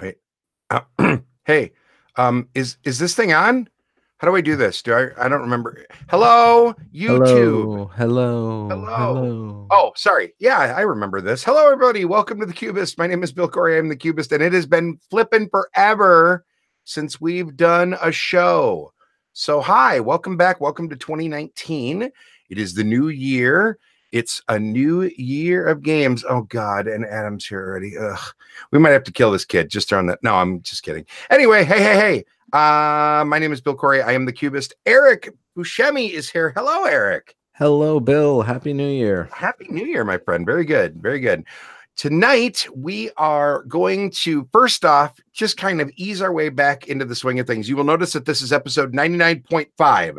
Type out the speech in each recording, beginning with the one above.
Right. Hey, is this thing on? How do I do this? I don't remember. Hello, YouTube. Hello, hello, Hello. hello. Oh, sorry. Yeah, I remember this. Hello, everybody. Welcome to the Cubist. My name is Bill Corey. I'm the Cubist, and it has been flipping forever since we've done a show. So, hi, welcome back. Welcome to 2019. It is the new year. It's a new year of games. Oh God, and Adam's here already. Ugh. We might have to kill this kid just throwing that. No, I'm just kidding. Anyway, hey. My name is Bill Corey. I am the Cubist. Eric Buscemi is here. Hello, Eric. Hello, Bill. Happy New Year. Happy New Year, my friend. Very good. Very good. Tonight, we are going to first off just kind of ease our way back into the swing of things. You will notice that this is episode 99.5.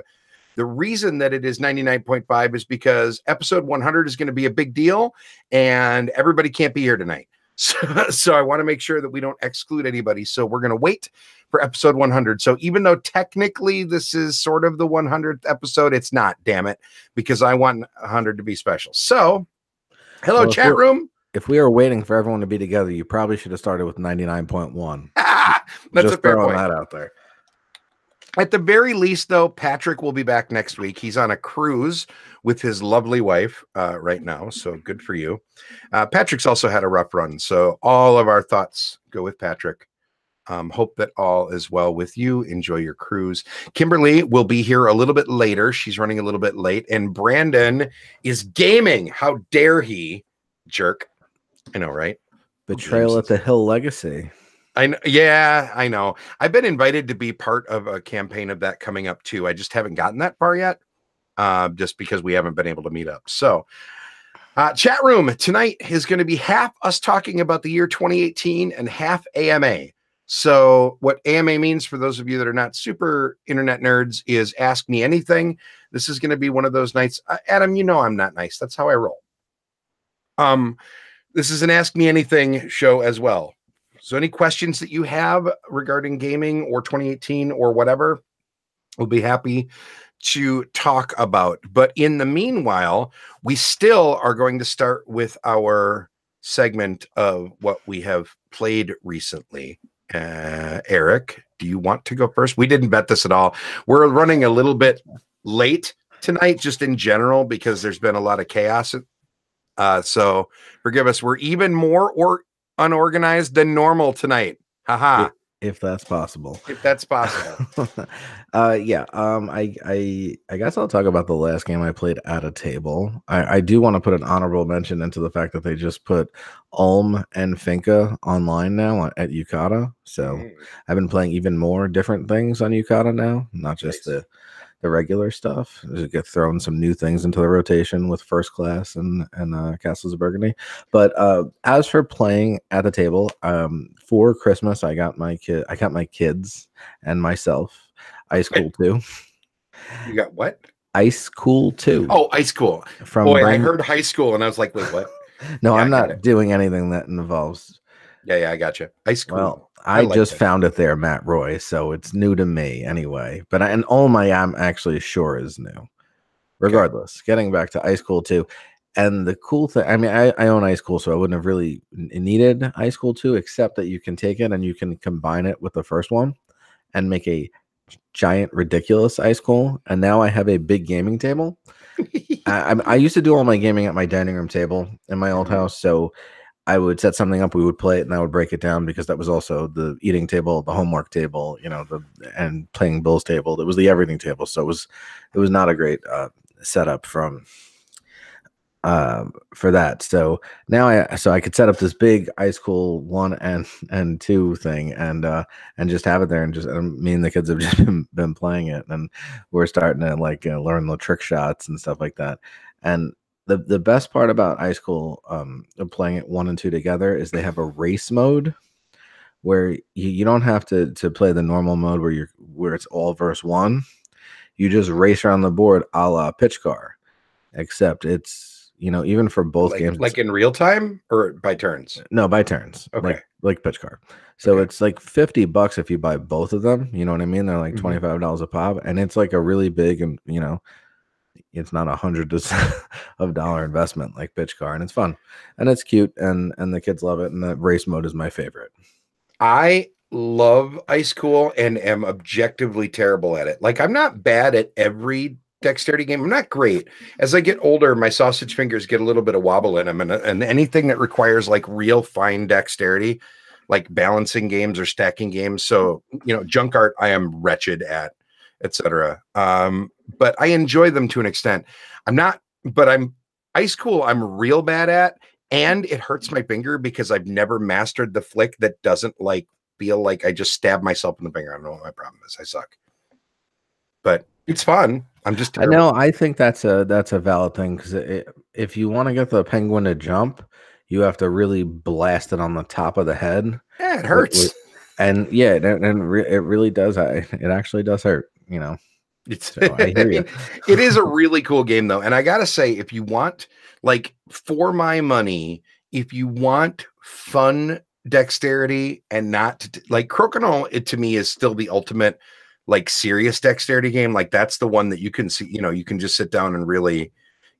The reason that it is 99.5 is because episode 100 is going to be a big deal and everybody can't be here tonight. So I want to make sure that we don't exclude anybody. So we're going to wait for episode 100. So even though technically this is sort of the 100th episode, it's not, damn it, because I want 100 to be special. So hello, Well, chat room. if we were waiting for everyone to be together, you probably should have started with 99.1. That's Just a fair throwing point. that out there. At the very least, though, Patrick will be back next week. He's on a cruise with his lovely wife right now, so good for you. Patrick's also had a rough run, so all of our thoughts go with Patrick. Hope that all is well with you. Enjoy your cruise. Kimberly will be here a little bit later. She's running a little bit late, and Brandon is gaming. How dare he, jerk? I know, right? Betrayal at the Hill Legacy. I know. Yeah, I know. I've been invited to be part of a campaign of that coming up too. I just haven't gotten that far yet, just because we haven't been able to meet up. So, chat room tonight is going to be half us talking about the year 2018 and half AMA. So, what AMA means for those of you that are not super internet nerds is ask me anything. This is going to be one of those nights. Adam, you know I'm not nice. That's how I roll. This is an ask me anything show as well. So any questions that you have regarding gaming or 2018 or whatever, we'll be happy to talk about. But in the meanwhile, we still are going to start with our segment of what we have played recently. Eric, do you want to go first? We didn't bet this at all. We're running a little bit late tonight, just in general, because there's been a lot of chaos. So forgive us. We're even more unorganized than normal tonight. Haha. If that's possible. If that's possible. Yeah. I guess I'll talk about the last game I played at a table. I do want to put an honorable mention into the fact that they just put Ulm and Finca online now at Yukata. So I've been playing even more different things on Yukata now, not just the regular stuff. Just get thrown some new things into the rotation with First Class and Castles of Burgundy. But as for playing at the table, for Christmas I got my kids and myself Ice Cool 2. You got what? Ice Cool 2. Oh, Ice Cool. Boy, I heard high school and I was like, wait, what? No, yeah, I'm not doing anything that involves. Yeah, I got you. Ice Cool. Well, I just found it there, Matt Roy, so it's new to me anyway. But and Ulm I am actually sure is new. Regardless, getting back to Ice Cool 2. And the cool thing, I mean, I own Ice Cool, so I wouldn't have really needed Ice Cool 2, except that you can take it and you can combine it with the first one and make a giant, ridiculous Ice Cool. And now I have a big gaming table. I used to do all my gaming at my dining room table in my old house, so I would set something up, we would play it, and I would break it down because that was also the eating table, the homework table, and playing Bill's table. It was the everything table, so it was not a great setup for that. So now I could set up this big Ice Cool 1 and 2 thing and just have it there, and me and the kids have just been playing it, and we're starting to learn the trick shots and stuff like that. And the best part about Ice Cool playing it 1 and 2 together is they have a race mode where you don't have to play the normal mode where it's all versus one. You just race around the board a la pitch car, except it's even for both games, like in real time or by turns. No, by turns. Okay, like pitch car. So it's like $50 if you buy both of them. You know what I mean? They're like $25 a pop, and it's like a really big and it's not $100 investment like pitch car, and it's fun and it's cute and the kids love it, and the race mode is my favorite. I love Ice Cool and am objectively terrible at it. Like I'm not bad at every dexterity game. I'm not great. As I get older, my sausage fingers get a little bit of wobble in them, and anything that requires like real fine dexterity, like balancing games or stacking games. So junk art I am wretched at, etc. But I enjoy them to an extent. I'm not, but I'm Ice Cool. I'm real bad at. And it hurts my finger because I've never mastered the flick that doesn't like feel like I just stab myself in the finger. I don't know what my problem is. I suck. But it's fun. I'm just I terrible. know. I think that's a valid thing because if you want to get the penguin to jump, you have to really blast it on the top of the head. Yeah, it hurts. And yeah, it really does. It actually does hurt. It's So I hear you. It is a really cool game though. And I gotta say, if you want, like, for my money, if you want fun dexterity and not like Crokinole, it to me is still the ultimate like serious dexterity game. Like that's the one that you can see, you can just sit down and really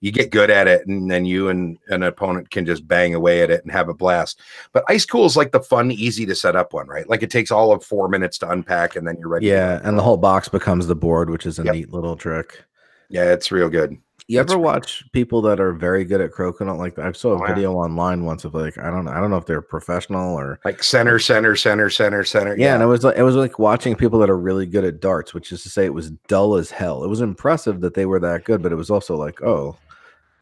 you get good at it, and then you and an opponent can just bang away at it and have a blast. But Ice Cool is like the fun, easy to set up one, right? Like it takes all of 4 minutes to unpack and then you're ready. Yeah, and the whole box becomes the board, which is a neat little trick. Yeah, it's real good. You ever watch people that are very good at Crokinole? Like I saw a video Yeah. online once of like I don't know if they're professional or Like center. Yeah, and it was like watching people that are really good at darts, which is to say it was dull as hell. It was impressive that they were that good, but it was also like, oh,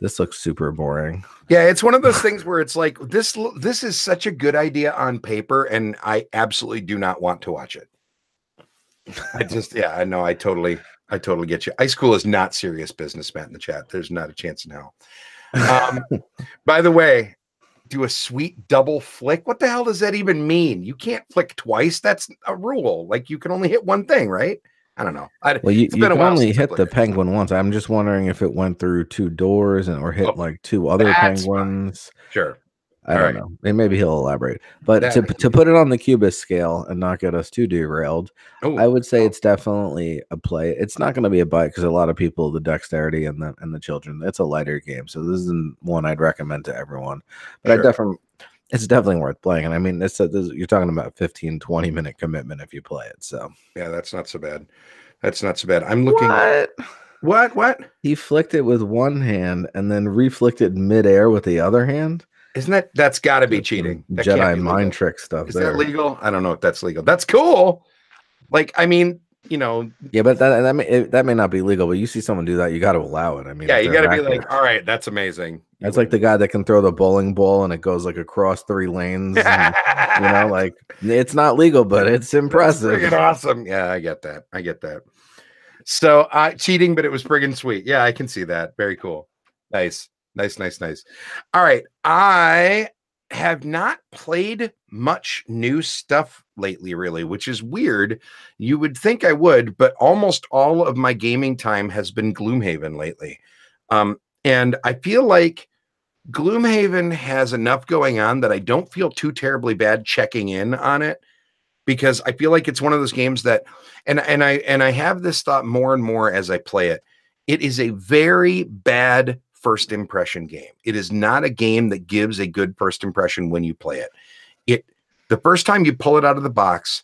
this looks super boring. Yeah, it's one of those things where it's like this is such a good idea on paper, and I absolutely do not want to watch it. I know. I totally get you. Ice Cool is not serious business, Matt, in the chat. There's not a chance in hell. By the way, do a sweet double flick. What the hell does that even mean? You can't flick twice. That's a rule. Like you can only hit one thing, right? I don't know. Well, you can only hit the penguin once. I'm just wondering if it went through 2 doors or hit like 2 other penguins. Fine. Sure. I don't know. And maybe he'll elaborate. But to put it on the Cubist scale and not get us too derailed, I would say it's definitely a play. It's not going to be a bite because a lot of people, the dexterity and the children, it's a lighter game. So this isn't one I'd recommend to everyone. But it's definitely worth playing. And I mean, you're talking about 15, 20-minute commitment if you play it. So yeah, that's not so bad. I'm looking. What? He flicked it with one hand and then reflicked it midair with the other hand. Isn't that's got to be cheating? That Jedi mind trick stuff. Is that legal? I don't know if that's legal. That's cool. Like, I mean, Yeah, but that may not be legal. But you see someone do that, you got to allow it. I mean, yeah, you got to be like, all right, that's amazing. That's like the guy that can throw the bowling ball and it goes like across 3 lanes. And, like it's not legal, but it's impressive. It's awesome. Yeah, I get that. So cheating, but it was friggin' sweet. Yeah, I can see that. Very cool. Nice. All right. I have not played much new stuff lately, really, which is weird. You would think I would, but almost all of my gaming time has been Gloomhaven lately. And I feel like Gloomhaven has enough going on that I don't feel too terribly bad checking in on it, because I feel like it's one of those games that, and I have this thought more and more as I play it. It is a very bad first impression game. It is not a game that gives a good first impression when you play it. The first time you pull it out of the box,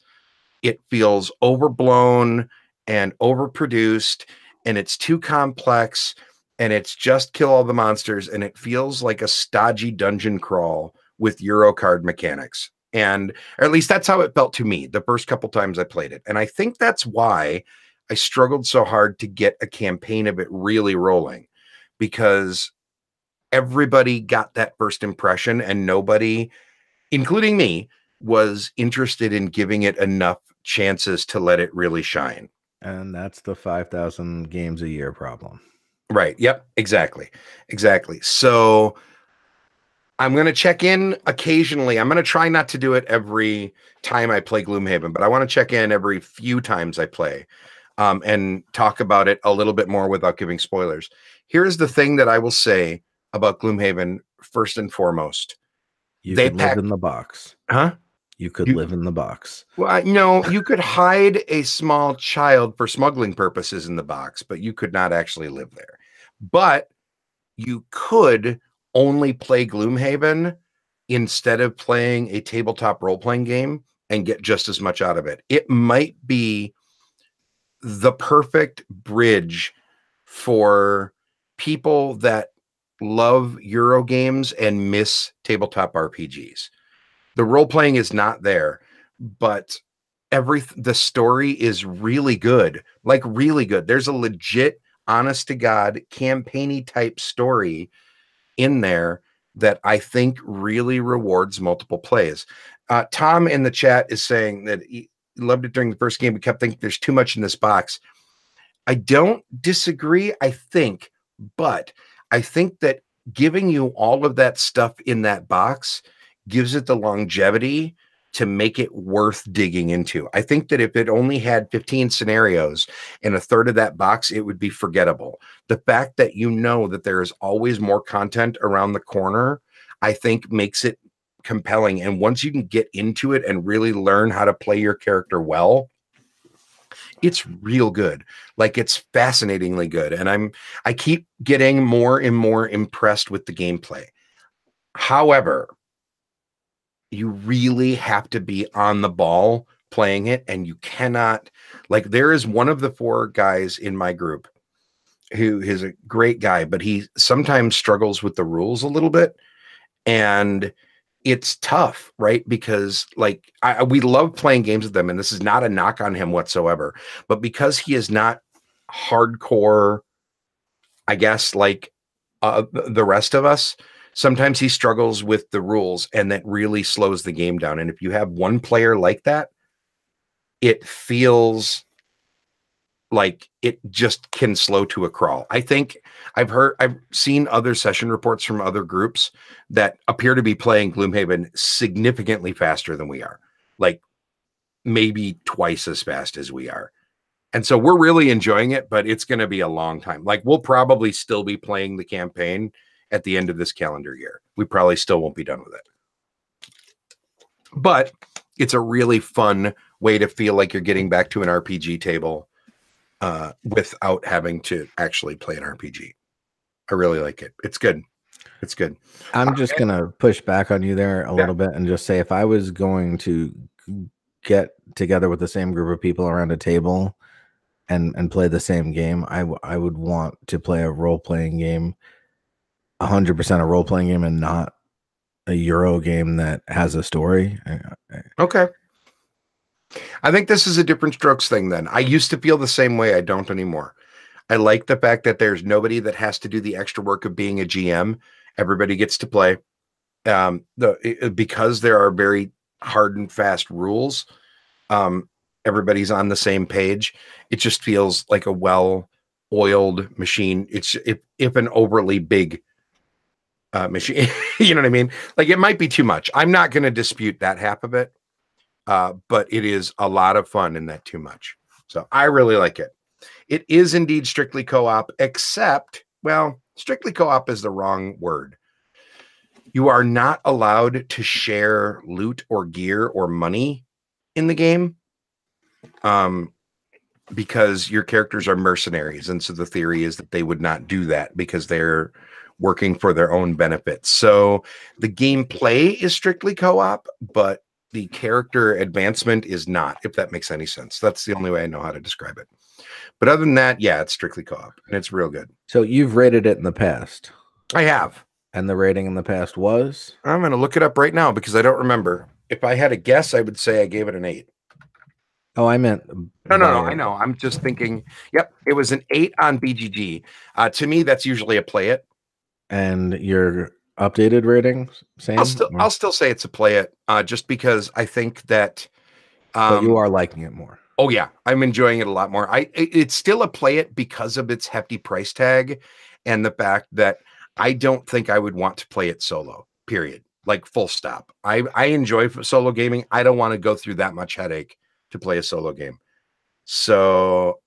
it feels overblown and overproduced, and it's too complex, and it's just kill all the monsters, and it feels like a stodgy dungeon crawl with Eurocard mechanics. Or at least that's how it felt to me the first couple times I played it. And I think that's why I struggled so hard to get a campaign of it really rolling, because everybody got that first impression and nobody, including me, was interested in giving it enough chances to let it really shine. And that's the 5,000 games a year problem. Right. Yep. Exactly. So I'm going to check in occasionally. I'm going to try not to do it every time I play Gloomhaven, but I want to check in every few times I play and talk about it a little bit more without giving spoilers. Here's the thing that I will say about Gloomhaven first and foremost. You could live in the box. Huh? You could live in the box. Well, no, you could hide a small child for smuggling purposes in the box, but you could not actually live there. But you could only play Gloomhaven instead of playing a tabletop role-playing game and get just as much out of it. It might be the perfect bridge for people that love Euro games and miss tabletop RPGs. The role playing is not there, but the story is really good, like really good. There's a legit, honest to God, campaign-y type story in there that I think really rewards multiple plays. Tom in the chat is saying that he loved it during the first game. We kept thinking there's too much in this box. I don't disagree, I think, but I think that giving you all of that stuff in that box gives it the longevity to make it worth digging into. I think that if it only had 15 scenarios and a third of that box, it would be forgettable. The fact that you know that there is always more content around the corner, I think makes it compelling. And once you can get into it and really learn how to play your character well, it's real good. Like, it's fascinatingly good. And I keep getting more and more impressed with the gameplay. However, you really have to be on the ball playing it, and you cannot, like, there is one of the 4 guys in my group who is a great guy, but he sometimes struggles with the rules a little bit, and it's tough, right? Because like we love playing games with them, and this is not a knock on him whatsoever, but because he is not hardcore, I guess, like the rest of us, sometimes he struggles with the rules, and that really slows the game down. And if you have one player like that, it feels like it just can slow to a crawl. I think I've seen other session reports from other groups that appear to be playing Gloomhaven significantly faster than we are, like maybe twice as fast as we are. And so we're really enjoying it, but it's going to be a long time. Like, we'll probably still be playing the campaign at the end of this calendar year. We probably still won't be done with it. But it's a really fun way to feel like you're getting back to an RPG table without having to actually play an RPG. I really like it. It's good. It's good. I'm just going to push back on you there a little bit and just say, if I was going to get together with the same group of people around a table and play the same game, I would want to play a role-playing game, 100% a role-playing game, and not a Euro game that has a story. Okay. I think this is a different strokes thing then. I used to feel the same way. I don't anymore. I like the fact that there's nobody that has to do the extra work of being a GM. Everybody gets to play. Because there are very hard and fast rules, everybody's on the same page. It just feels like a well-oiled machine. It's if an overly big machine, you know what I mean? Like, it might be too much. I'm not going to dispute that half of it. But it is a lot of fun in that too much. So I really like it. It is indeed strictly co-op, except, well, strictly co-op is the wrong word. You are not allowed to share loot or gear or money in the game, because your characters are mercenaries. And so the theory is that they would not do that because they're working for their own benefits. So the gameplay is strictly co-op, but the character advancement is not, if that makes any sense. That's the only way I know how to describe it. But other than that, yeah, it's strictly co-op, and it's real good. So you've rated it in the past. I have. And the rating in the past was? I'm going to look it up right now because I don't remember. If I had a guess, I would say I gave it an 8. Oh, I meant... No, I know. I'm just thinking, yep, it was an 8 on BGG. To me, that's usually a play it. And your updated rating, same? I'll still say it's a play it, just because I think that but you are liking it more. Oh yeah, I'm enjoying it a lot more. It's still a play it because of its hefty price tag and the fact that I don't think I would want to play it solo, period. Like, full stop. I enjoy solo gaming. I don't want to go through that much headache to play a solo game. So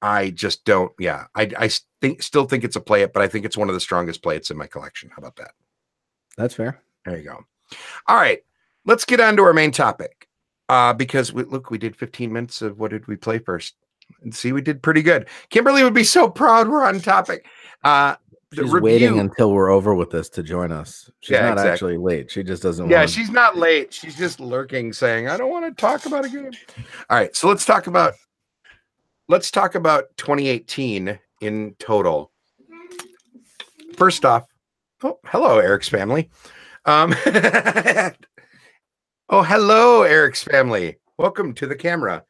I just don't. Yeah, I still think it's a play it, but I think it's one of the strongest play it's in my collection. How about that? That's fair. There you go. All right, let's get on to our main topic. Because we did 15 minutes of what did we play first? And see, we did pretty good. Kimberly would be so proud we're on topic. She's waiting until we're over with this to join us. She's not actually late. She just doesn't want. Yeah, she's not late. She's just lurking, saying, "I don't want to talk about a game." All right, so let's talk about 2018 in total. First off, oh, hello, Eric's family. Oh, hello, Eric's family. Welcome to the camera.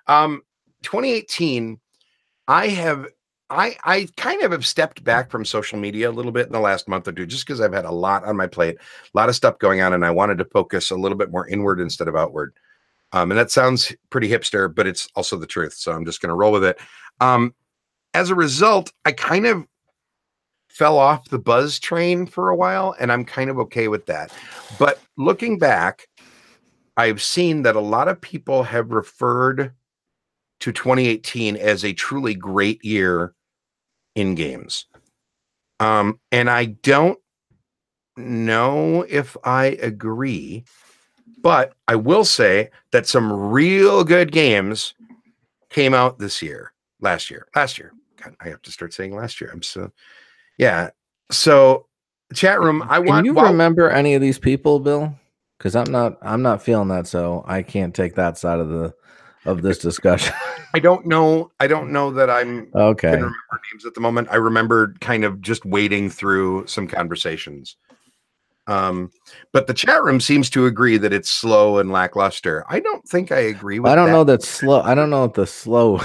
2018, I kind of have stepped back from social media a little bit in the last month or two, just because I've had a lot on my plate, a lot of stuff going on, and I wanted to focus a little bit more inward instead of outward. And that sounds pretty hipster, but it's also the truth. So I'm just going to roll with it. As a result, I kind of fell off the buzz train for a while, and I'm kind of okay with that. But looking back, I've seen that a lot of people have referred to 2018 as a truly great year in games. And I don't know if I agree, but I will say that some real good games came out last year. God, I have to start saying last year. Yeah. So chat room, Can you remember any of these people, Bill? Because I'm not feeling that, so I can't take that side of this discussion. I don't know that I'm okay. Can remember names at the moment. I remember kind of just wading through some conversations. But the chat room seems to agree that it's slow and lackluster. I don't think I agree with that. I don't know that slow. I don't know if the slow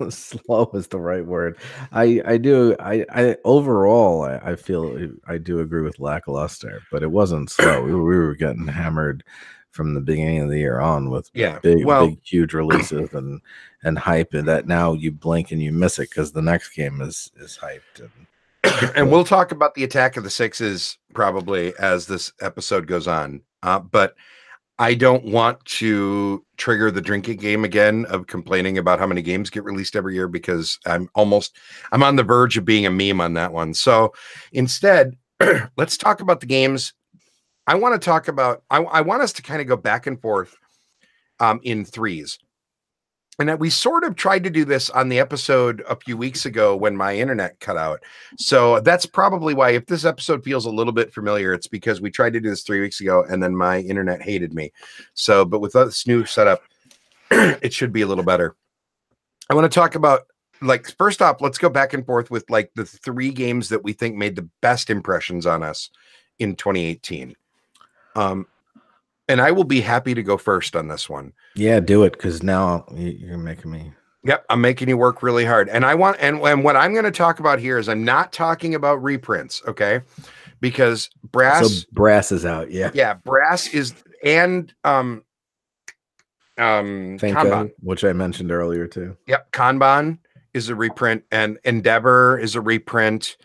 slow is the right word. I do. I overall I feel I do agree with lackluster, but it wasn't slow. We were getting hammered from the beginning of the year on with big huge releases and hype, and that now you blink and you miss it because the next game is hyped. And we'll talk about the Attack of the Sixes probably as this episode goes on. But I don't want to trigger the drinking game again of complaining about how many games get released every year, because I'm on the verge of being a meme on that one. So instead, let's talk about the games. I want to talk about, I want us to kind of go back and forth in threes. And that we sort of tried to do this on the episode a few weeks ago when my internet cut out. So that's probably why, if this episode feels a little bit familiar, it's because we tried to do this 3 weeks ago and then my internet hated me. So, but with this new setup, it should be a little better. I want to talk about, like, first off, let's go back and forth with like the 3 games that we think made the best impressions on us in 2018. And I will be happy to go first on this one. Yeah, do it, because now you're making me. Yep, I'm making you work really hard. And I want, and what I'm going to talk about here is I'm not talking about reprints, okay? Because Brass. So Brass is out, yeah. Yeah, Brass is, and Kanban, which I mentioned earlier too. Yep, Kanban is a reprint, and Endeavor is a reprint.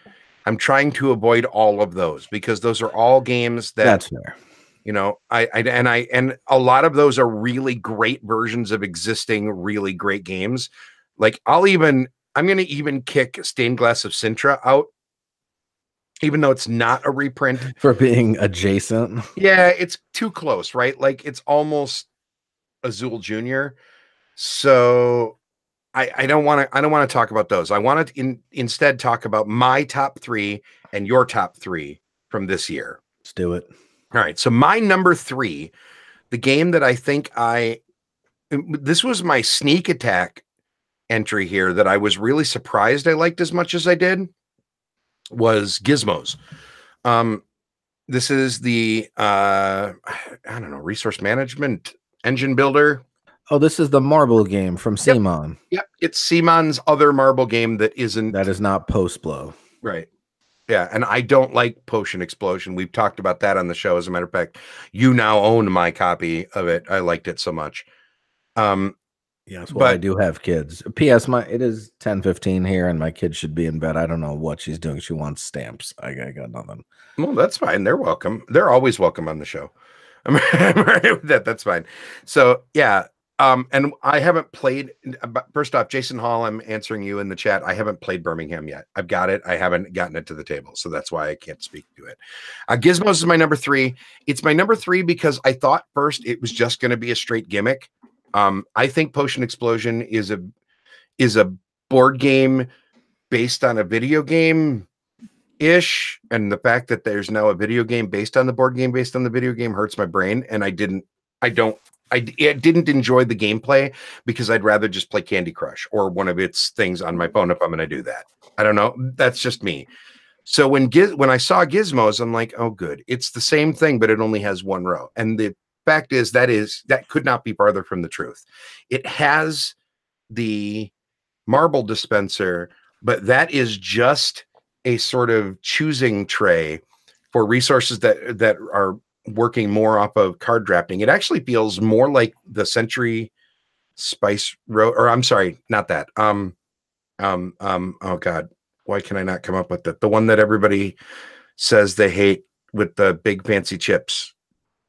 I'm trying to avoid all of those because those are all games that. That's fair. You know, and a lot of those are really great versions of existing really great games. Like I'm going to even kick Stained Glass of Sintra out, even though it's not a reprint, for being adjacent. Yeah, it's too close, right? Like it's almost Azul Junior. So I don't want to talk about those. I want to instead talk about my top 3 and your top 3 from this year. Let's do it. All right, so my number 3, the game that I think this was my sneak attack entry here that I was really surprised I liked as much as I did, was Gizmos. This is the, I don't know, resource management engine builder. Oh, this is the marble game from Simon. Yep, it's Simon's other marble game that is not Post Blow. Right. Yeah, and I don't like Potion Explosion. We've talked about that on the show. As a matter of fact, you now own my copy of it. I liked it so much. Yes, well, I do have kids. P.S. It is 10:15 here, and my kid should be in bed. I don't know what she's doing. She wants stamps. I got nothing. Well, that's fine. They're welcome. They're always welcome on the show. I'm right with that. That's fine. So yeah. And I haven't played. First off, Jason Hall, I'm answering you in the chat. I haven't played Birmingham yet. I've got it. I haven't gotten it to the table, so that's why I can't speak to it. Gizmos is my number 3. It's my number 3 because I thought first it was just going to be a straight gimmick. I think Potion Explosion is a board game based on a video game. ish, and the fact that there's now a video game based on the board game based on the video game hurts my brain, and I didn't enjoy the gameplay because I'd rather just play Candy Crush or one of its things on my phone if I'm going to do that. I don't know. That's just me. So when I saw Gizmos, I'm like, oh, good. It's the same thing, but it only has one row. And the fact is that could not be farther from the truth. It has the marble dispenser, but that is just a sort of choosing tray for resources that are working more off of card drafting. It actually feels more like the Century Spice row, or I'm sorry, not that. Oh God, why can I not come up with it? The one that everybody says they hate with the big fancy chips.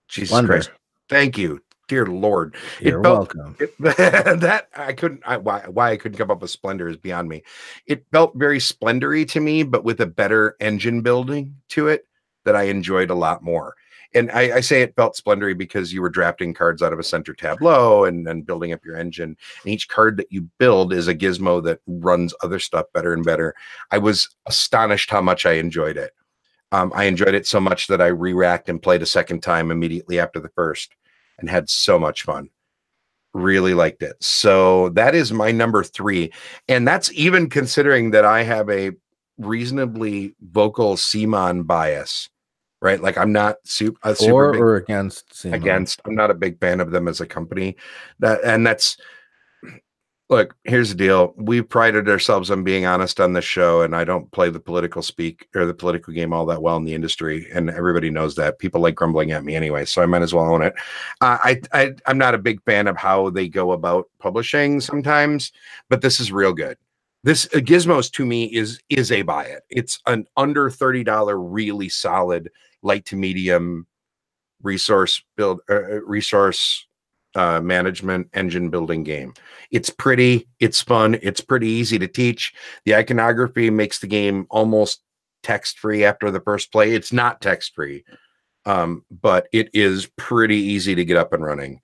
Jesus Splendor. Christ. Thank you. Dear Lord. You're welcome. That I couldn't, why I couldn't come up with Splendor is beyond me. It felt very splendory to me, but with a better engine building to it that I enjoyed a lot more. And I say it felt splendory because you were drafting cards out of a center tableau and building up your engine. And each card that you build is a gizmo that runs other stuff better and better. I was astonished how much I enjoyed it. I enjoyed it so much that I re-racked and played a second time immediately after the first and had so much fun. Really liked it. So that is my number 3. And that's even considering that I have a reasonably vocal CMON bias, right? Like I'm not super big, or against CMON. Against. I'm not a big fan of them as a company. Look, here's the deal. We've prided ourselves on being honest on this show, and I don't play the political speak or the political game all that well in the industry, and everybody knows that. People like grumbling at me anyway, so I might as well own it. I'm not a big fan of how they go about publishing sometimes, but this is real good. This Gizmos to me is a buy it. It's an under $30, really solid light to medium resource management engine building game. It's pretty, it's fun, it's pretty easy to teach. The iconography makes the game almost text-free after the first play. It's not text-free, but it is pretty easy to get up and running.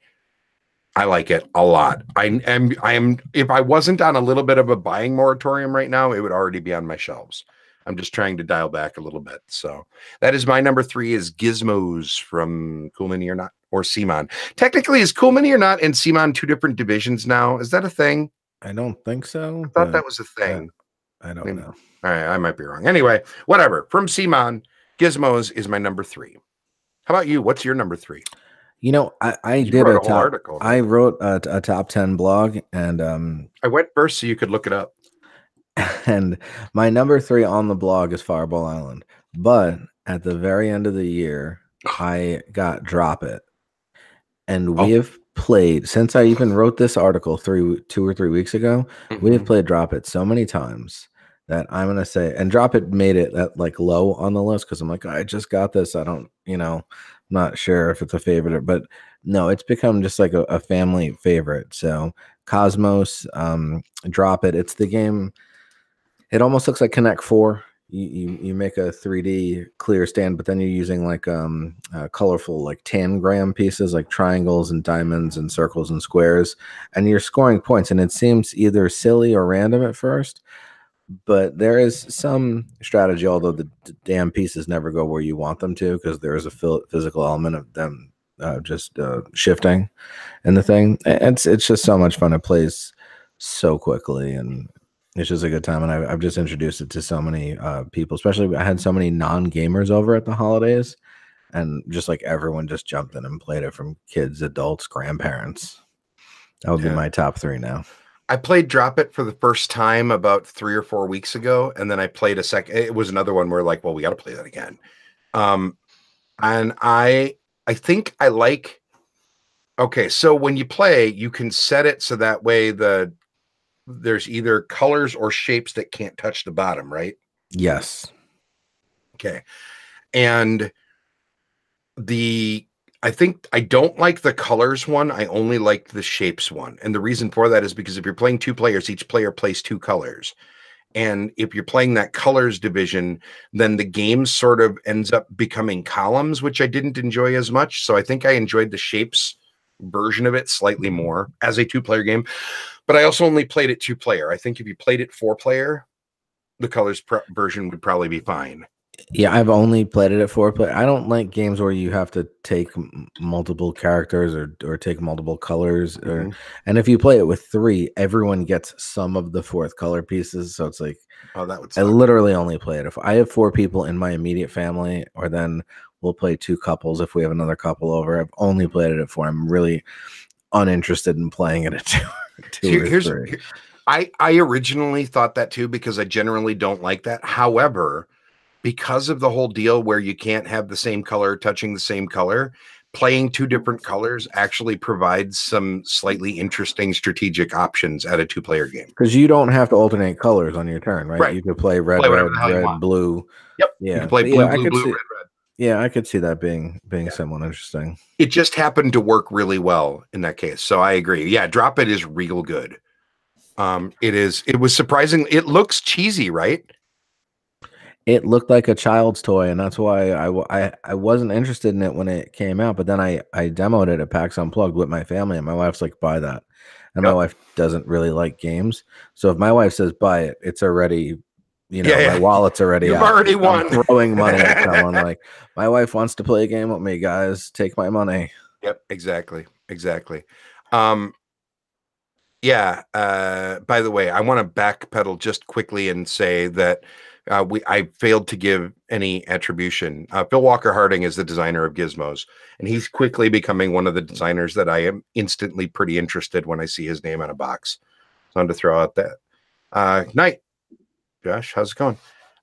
I like it a lot. I am if I wasn't on a little bit of a buying moratorium right now, it would already be on my shelves. I'm just trying to dial back a little bit. So that is my number 3 is Gizmos from Cool Mini or Not, or CMON. Technically, is Cool Mini or Not and CMON 2 different divisions now? Is that a thing? I don't think so. I thought that was a thing. I don't know. All right, I might be wrong. Anyway, whatever. From CMON, Gizmos is my number 3. How about you? What's your number 3? You know, I did a top article. I wrote a top 10 blog, and I went first so you could look it up. And my number 3 on the blog is Fireball Island. But at the very end of the year, I got Drop It. And we have played, since I even wrote this article 2 or 3 weeks ago, we have played Drop It so many times that I'm going to say, and Drop It made it like low on the list because I'm like, I just got this. I don't, not sure if it's a favorite, but no, it's become just like a family favorite. So Cosmos, Drop It. It's the game. It almost looks like Connect 4. You make a 3D clear stand, but then you're using like colorful like tangram pieces, like triangles and diamonds and circles and squares, and you're scoring points. And it seems either silly or random at first, but there is some strategy, although the damn pieces never go where you want them to, because there is a physical element of them just shifting in the thing. It's just so much fun. It plays so quickly, and it's just a good time. And I've just introduced it to so many people, especially I had so many non-gamers over at the holidays, and just like everyone just jumped in and played it, from kids, adults, grandparents. That would be my top 3 now. I played Drop It for the first time about 3 or 4 weeks ago, and then I played a second. It was another one where like, well, we got to play that again. And I think I like. Okay, so when you play, you can set it so that way there's either colors or shapes that can't touch the bottom, right? Yes. Okay, and I think I don't like the colors one. I only like the shapes one. And the reason for that is because if you're playing 2 players, each player plays 2 colors. And if you're playing that colors division, then the game sort of ends up becoming columns, which I didn't enjoy as much. So I think I enjoyed the shapes version of it slightly more as a 2-player game. But I also only played it 2-player. I think if you played it 4-player, the colors version would probably be fine. Yeah, I've only played it at 4 player. I don't like games where you have to take multiple characters or take multiple colors. Mhm. And if you play it with 3, everyone gets some of the 4th color pieces. So it's like Oh, that would I suck. literally only play it if I have 4 people in my immediate family, or then we'll play 2 couples if we have another couple over. I've only played it at 4. I'm really uninterested in playing it at 2, 2 or Here's 3. I originally thought that too, because I generally don't like that. However, because of the whole deal where you can't have the same color touching the same color, playing 2 different colors actually provides some slightly interesting strategic options at a 2-player game. Because you don't have to alternate colors on your turn, right? Right. You could play red, Play whatever red, the hell you red, want. blue. Yep. Yeah. You can play But blue, yeah, I blue, could blue, see. red, red. Yeah, I could see that being somewhat interesting. It just happened to work really well in that case. So I agree. Yeah, Drop It is real good. It was surprising. It looks cheesy, right? It looked like a child's toy, and that's why I wasn't interested in it when it came out. But then I demoed it at PAX Unplugged with my family, and my wife's like, "Buy that." And my Yep. wife doesn't really like games, so if my wife says buy it, it's already, Yeah, my wallet's already You've out. already I'm won. throwing money at someone like, my wife wants to play a game with me, guys. Take my money. Yep, exactly. Um, yeah. By the way, I want to backpedal just quickly and say that I failed to give any attribution. Phil Walker Harding is the designer of Gizmos, and he's quickly becoming one of the designers that I am instantly pretty interested when I see his name on a box. So I'm to throw out that. Night, Josh, how's it going?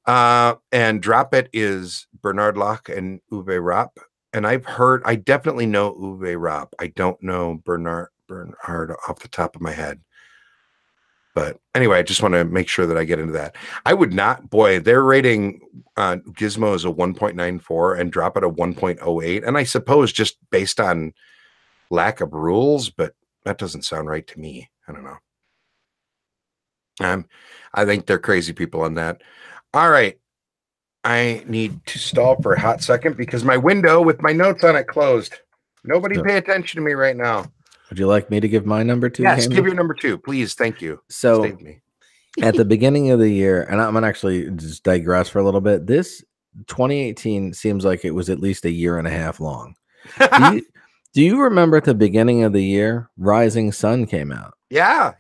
And Drop It is Bernard Locke and Uwe Rapp. And I definitely know Uwe Rapp. I don't know Bernard off the top of my head. But anyway, I just want to make sure that I get into that. I would not, boy, they're rating Gizmo as a 1.94 and Drop It a 1.08. And I suppose just based on lack of rules, but that doesn't sound right to me. I don't know. I think they're crazy people on that. All right. I need to stall for a hot second because my window with my notes on it closed. Nobody pay attention to me right now. Would you like me to give my number 2? Yes, give your number 2, please. Thank you. So save me. at the beginning of the year, and I'm gonna actually just digress for a little bit. This 2018 seems like it was at least a year and a half long. Do you remember at the beginning of the year, Rising Sun came out? Yeah.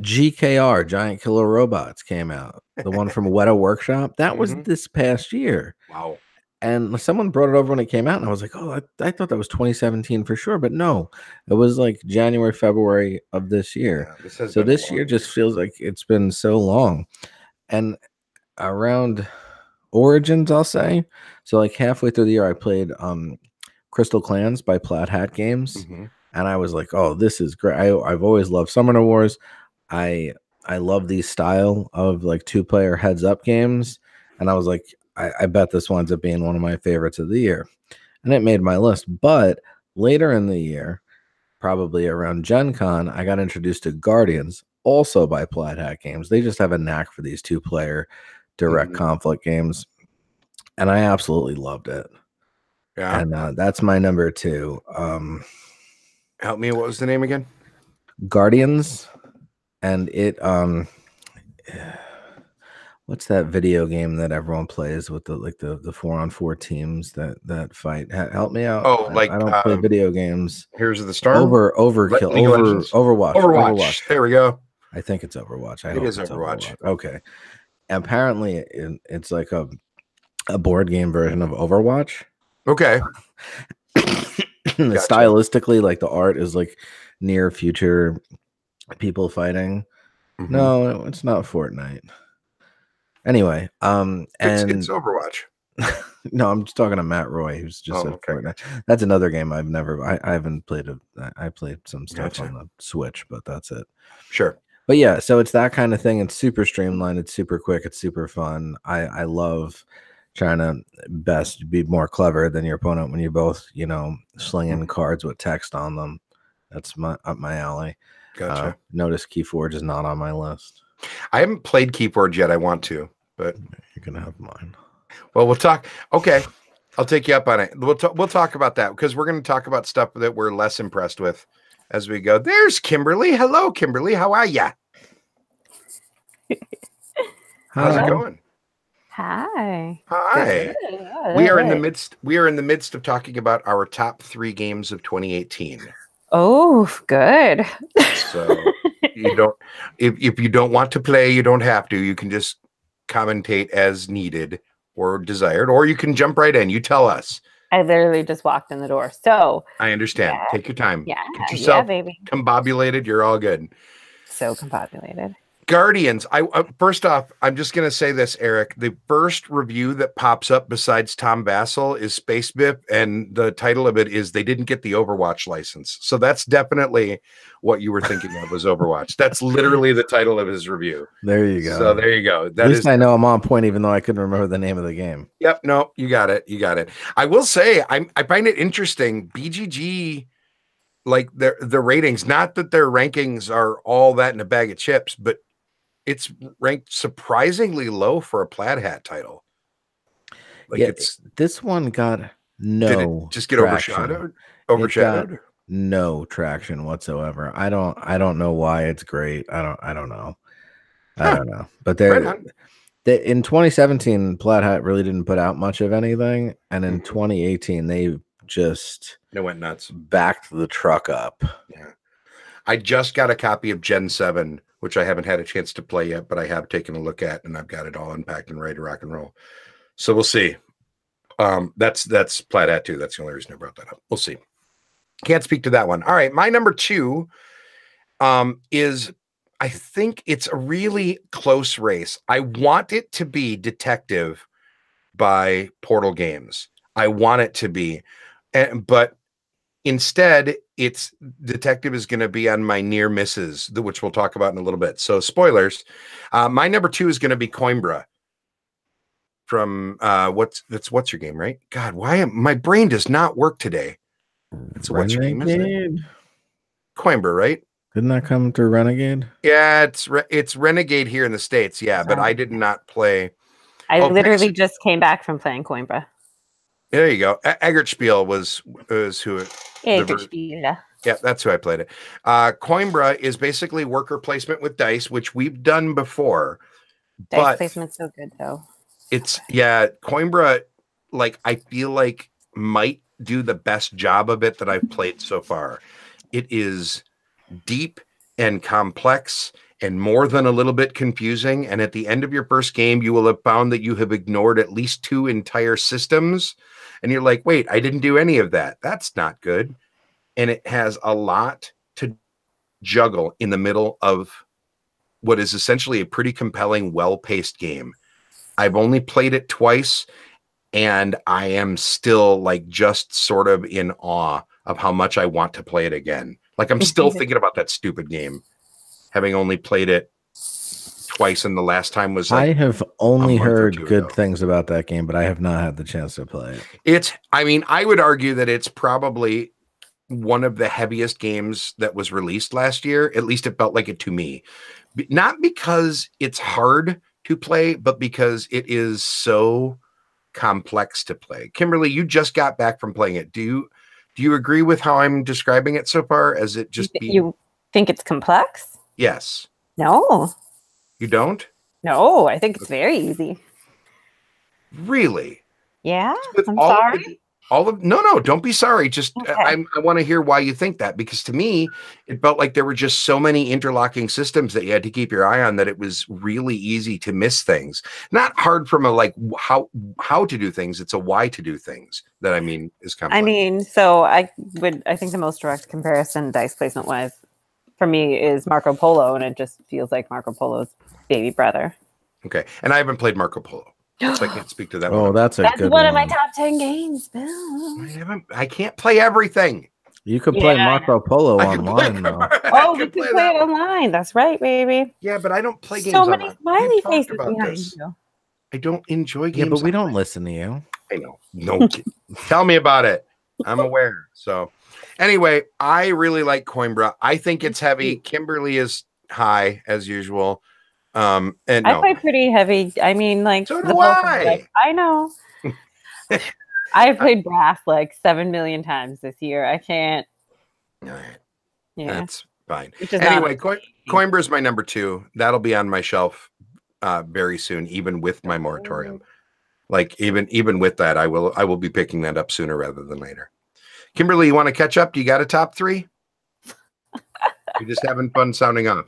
GKR, Giant Killer Robots, came out. The one from Weta Workshop. That was this past year. Wow. And someone brought it over when it came out, and I was like, oh, I thought that was 2017 for sure. But no, it was like January, February of this year. Yeah, so this year just feels like it's been so long. And around Origins, I'll say. So like halfway through the year, I played Crystal Clans by Plaid Hat Games. And I was like, oh, this is great. I've always loved Summoner Wars. I love the style of like 2-player heads up games. And I was like, I bet this winds up being one of my favorites of the year. And it made my list. But later in the year, probably around Gen Con, I got introduced to Guardians, also by Plaid Hat Games. They just have a knack for these 2-player direct conflict games. And I absolutely loved it. Yeah. And that's my number 2. Help me. What was the name again? Guardians. And it what's that video game that everyone plays with the 4-on-4 teams that fight? Help me out. Oh, like I don't play video games. Here's the Storm. Overwatch. Overwatch. There we go. I think it's Overwatch. It is Overwatch. Okay. Apparently, it's like a board game version of Overwatch. Okay. Stylistically, like the art is like near future people fighting. No, it's not Fortnite. Anyway, it's Overwatch. No, I'm just talking to Matt Roy, who's just said Fortnite. That's another game I haven't played. I played some stuff on the Switch, but that's it. Sure. But yeah, so it's that kind of thing. It's super streamlined. It's super quick. It's super fun. I love trying to be more clever than your opponent when you're both, slinging cards with text on them. That's up my alley. Gotcha. Notice Keyforge is not on my list. I haven't played Keyforge yet. I want to, but you're gonna have mine. Well, we'll talk. Okay, I'll take you up on it. We'll talk about that because we're going to talk about stuff that we're less impressed with as we go. There's Kimberly. Hello, Kimberly. How are ya? How's it going? Hi. Hi. We are in the midst of talking about our top 3 games of 2018. Oh, good. So you don't if you don't want to play, you don't have to. You can just commentate as needed or desired, or you can jump right in. You tell us. I literally just walked in the door. So I understand. yeah, Take your time. Yeah, Get yourself baby. combobulated. You're all good. So combobulated. Guardians. First off, I'm just going to say this, Eric. The first review that pops up besides Tom Vassell is Space Bip, and the title of it is "They didn't get the Overwatch license." So that's definitely what you were thinking of was Overwatch. That's literally the title of his review. There you go. So there you go. At least I know I'm on point, even though I couldn't remember the name of the game. Yep. No, you got it. You got it. I will say I find it interesting. BGG, like the ratings, not that their rankings are all that in a bag of chips, but it's ranked surprisingly low for a Plaid Hat title. Like this one got no. Did it just get traction. overshadowed? No traction whatsoever. I don't know why it's great. I don't know. I don't know. But in 2017, Plaid Hat really didn't put out much of anything, and in 2018, they went nuts, backed the truck up. Yeah, I just got a copy of Gen 7, which I haven't had a chance to play yet, but I have taken a look at, and I've got it all unpacked and ready to rock and roll. So we'll see. That's Plaid Hat 2. That's the only reason I brought that up. We'll see. Can't speak to that one. All right, my number 2 is, I think it's a really close race. I want it to be Detective by Portal Games. I want it to be, but instead, it's Detective is going to be on my near misses, which we'll talk about in a little bit. So spoilers. My number 2 is going to be Coimbra from what's your game, right? God, my brain does not work today. It's what's your game, isn't it? Coimbra, right? Didn't that come through Renegade? Yeah, it's Renegade here in the States. Yeah, but I did not play. I literally just came back from playing Coimbra. There you go. Eggertspiel was who it. Eggertspiel. Yeah, that's who I played it. Coimbra is basically worker placement with dice, which we've done before. Dice placement's so good though. Coimbra, like I feel like might do the best job of it that I've played so far. It is deep and complex and more than a little bit confusing. And at the end of your first game, you will have found that you have ignored at least 2 entire systems. And you're like, wait, I didn't do any of that. That's not good. And it has a lot to juggle in the middle of what is essentially a pretty compelling, well-paced game. I've only played it twice, and I am still like just sort of in awe of how much I want to play it again. Like I'm still thinking about that stupid game, having only played it twice, and the last time was like I have only heard good things about that game, but I have not had the chance to play it. I would argue that it's probably one of the heaviest games that was released last year. At least it felt like it to me. Not because it's hard to play, but because it is so complex to play. Kimberly, you just got back from playing it. Do you agree with how I'm describing it so far? As it just you think it's complex? Yes. No. You don't? No, I think it's very easy. Really? Yeah. I'm sorry. No, don't be sorry. Just okay. I want to hear why you think that, because to me it felt like there were just so many interlocking systems that you had to keep your eye on that it was really easy to miss things. Not hard from a like how to do things. It's a why to do things that is complex. So I think the most direct comparison dice placement wise for me is Marco Polo, and it just feels like Marco Polo's baby brother. Okay, and I haven't played Marco Polo. So I can't speak to that. Oh, that's good one of my top 10 games, Bill. I can't play everything. You can play Marco Polo online, though. Oh, we can play it online. That's right, baby. Yeah, but I don't play games online. So many online. smiley faces behind you. I don't enjoy games. Yeah, but we don't listen to you. I know. No, tell me about it. I'm aware. So, anyway, I really like Coimbra. I think it's heavy. Kimberly is high as usual. And I play pretty heavy. So do I. I know. I've played brass like 7 million times this year. I can't. All right. Yeah, that's fine. Anyway, Coimbra is my number 2. That'll be on my shelf very soon, even with my moratorium. Like even with that, I will be picking that up sooner rather than later. Kimberly, you want to catch up? Do you got a top 3? You're just having fun sounding off.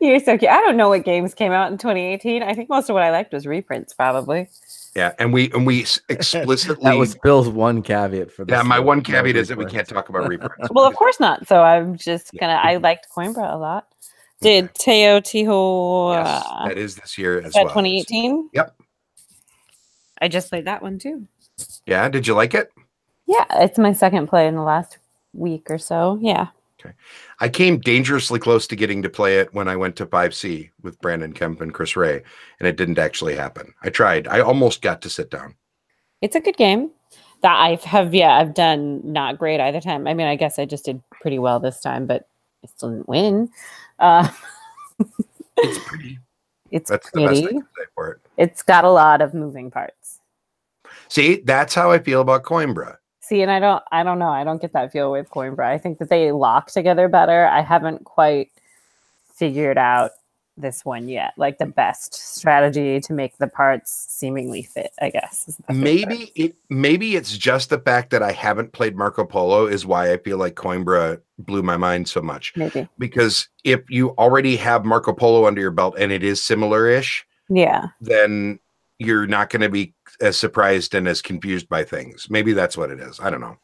You're so cute. I don't know what games came out in 2018. I think most of what I liked was reprints, probably. Yeah, and we explicitly That was Bill's one caveat for this. Yeah, my one caveat is that we can't talk about reprints. Well, of course not. So I'm just gonna. I liked Coimbra a lot. Did Teo Tiho? Yes, that is this year as well. 2018. Yep. I just played that one too. Yeah, did you like it? Yeah, it's my second play in the last week or so. Yeah. Okay. I came dangerously close to getting to play it when I went to 5C with Brandon Kemp and Chris Ray, and it didn't actually happen. I tried. I almost got to sit down. It's a good game. That I've done not great either time. I mean, I guess I just did pretty well this time, but I still didn't win. It's pretty. That's pretty. The best I can say for it. It's got a lot of moving parts. See, that's how I feel about Coimbra. See, and I don't know. I don't get that feel with Coimbra. I think that they lock together better. I haven't quite figured out this one yet, like the best strategy to make the parts seemingly fit, I guess. Maybe it's just the fact that I haven't played Marco Polo is why I feel like Coimbra blew my mind so much. Maybe. Because if you already have Marco Polo under your belt and it is similar-ish, yeah, then you're not going to be as surprised and as confused by things. Maybe that's what it is. I don't know.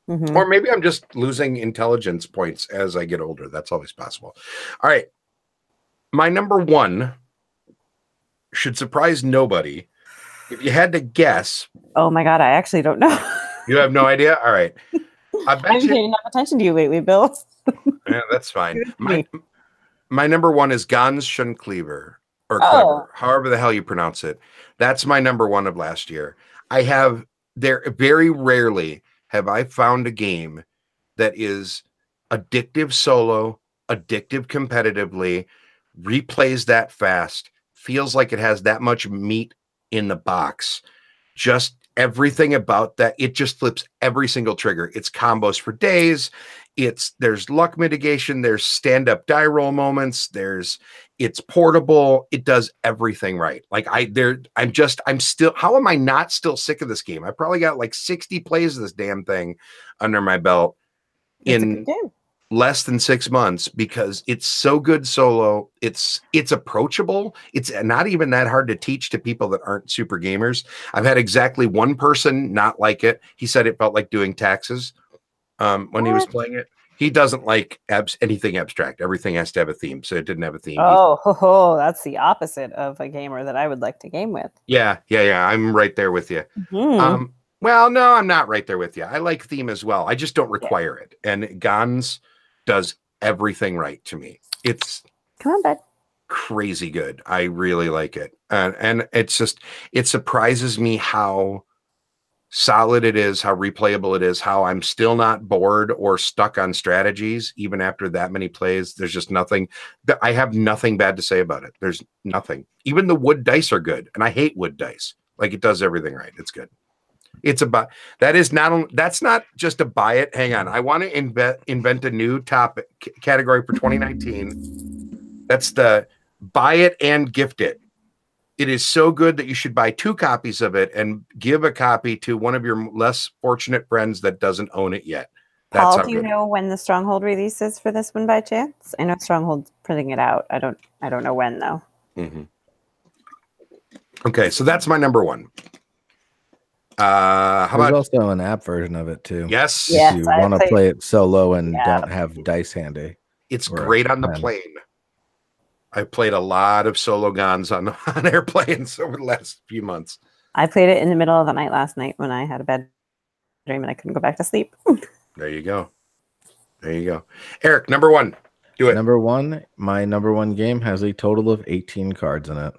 Mm-hmm. Or maybe I'm just losing intelligence points as I get older. That's always possible. All right. My number 1 should surprise nobody. If you had to guess. Oh my God, I actually don't know. You have no idea? All right. I bet I've been paying enough attention to you lately, Bill. Yeah, that's fine. My number 1 is Gans Schoenkleber, or Clever, however the hell you pronounce it. That's my number 1 of last year. Very rarely have I found a game that is addictive solo, addictive competitively, replays that fast, feels like it has that much meat in the box. Just everything about that, it just flips every single trigger. It's combos for days. There's luck mitigation, there's stand-up die roll moments, it's portable, it does everything right. Like I'm still, how am I not still sick of this game? I probably got like 60 plays of this damn thing under my belt in less than 6 months because it's so good solo. It's approachable. It's not even that hard to teach to people that aren't super gamers. I've had exactly one person not like it. He said it felt like doing taxes when he was playing it. He doesn't like anything abstract. Everything has to have a theme. So it didn't have a theme. That's the opposite of a gamer that I would like to game with. Yeah. I'm right there with you. Mm-hmm. Well, no, I'm not right there with you. I like theme as well. I just don't require it. And Gans does everything right to me. It's come on, bud. Crazy good. I really like it. And it's just, it surprises me how solid it is, how replayable it is, how I'm still not bored or stuck on strategies even after that many plays. There's just nothing that I have nothing bad to say about it. There's nothing. Even the wood dice are good, and I hate wood dice. Like, it does everything right. It's good. It's about that's not just a buy it. Hang on, I want to invent a new topic category for 2019. That's the buy it and gift it. It is so good that you should buy 2 copies of it and give a copy to one of your less fortunate friends that doesn't own it yet. That's Paul, do you know when the Stronghold release is for this one by chance? I know Stronghold's putting it out. I don't know when though. Mm-hmm. Okay, so that's my number 1. How There's about also an app version of it too? Yes. If you want to play it solo and don't have dice handy. It's great on the plane. I played a lot of solo Gans on airplanes over the last few months. I played it in the middle of the night last night when I had a bad dream and I couldn't go back to sleep. There you go. Eric, number 1. Do it. My number 1 game has a total of 18 cards in it.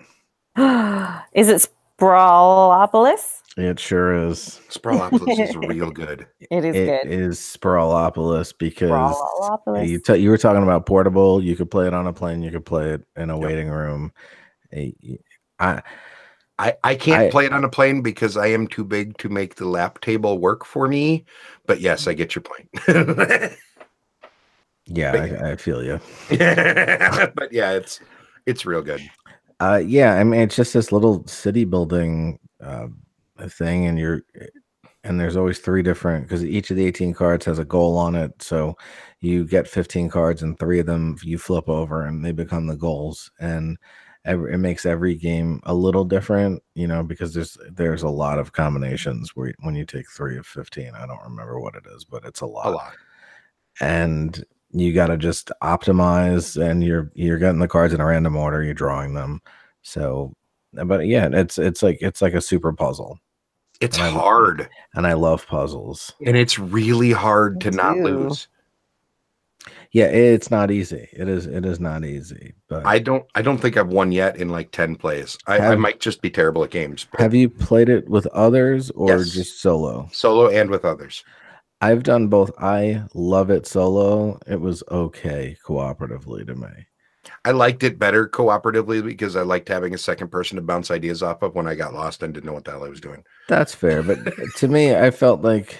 Is it Sprawlopolis? It sure is. Sprawlopolis is real good. It is good. It is Sprawlopolis because you were talking about portable. You could play it on a plane. You could play it in a waiting room. I can't play it on a plane because I am too big to make the lap table work for me. But yes, I get your point. I feel you. But yeah, it's real good. Yeah, I mean, it's just this little city building thing, and there's always 3 different, because each of the 18 cards has a goal on it. So you get 15 cards, and 3 of them you flip over, and they become the goals. And it makes every game a little different, because there's a lot of combinations when you take 3 of 15. I don't remember what it is, but it's a lot. A lot. And you got to just optimize, and you're getting the cards in a random order, you're drawing them. So, but yeah, it's like a super puzzle. It's hard, and I love puzzles, and it's really hard to not lose. Yeah, it's not easy. It is not easy. But I don't think I've won yet in like 10 plays. I might just be terrible at games. Have you played it with others or just solo? Solo and with others. I've done both. I love it solo. It was okay cooperatively to me. I liked it better cooperatively because I liked having a second person to bounce ideas off of when I got lost and didn't know what the hell I was doing. That's fair. But to me, I felt like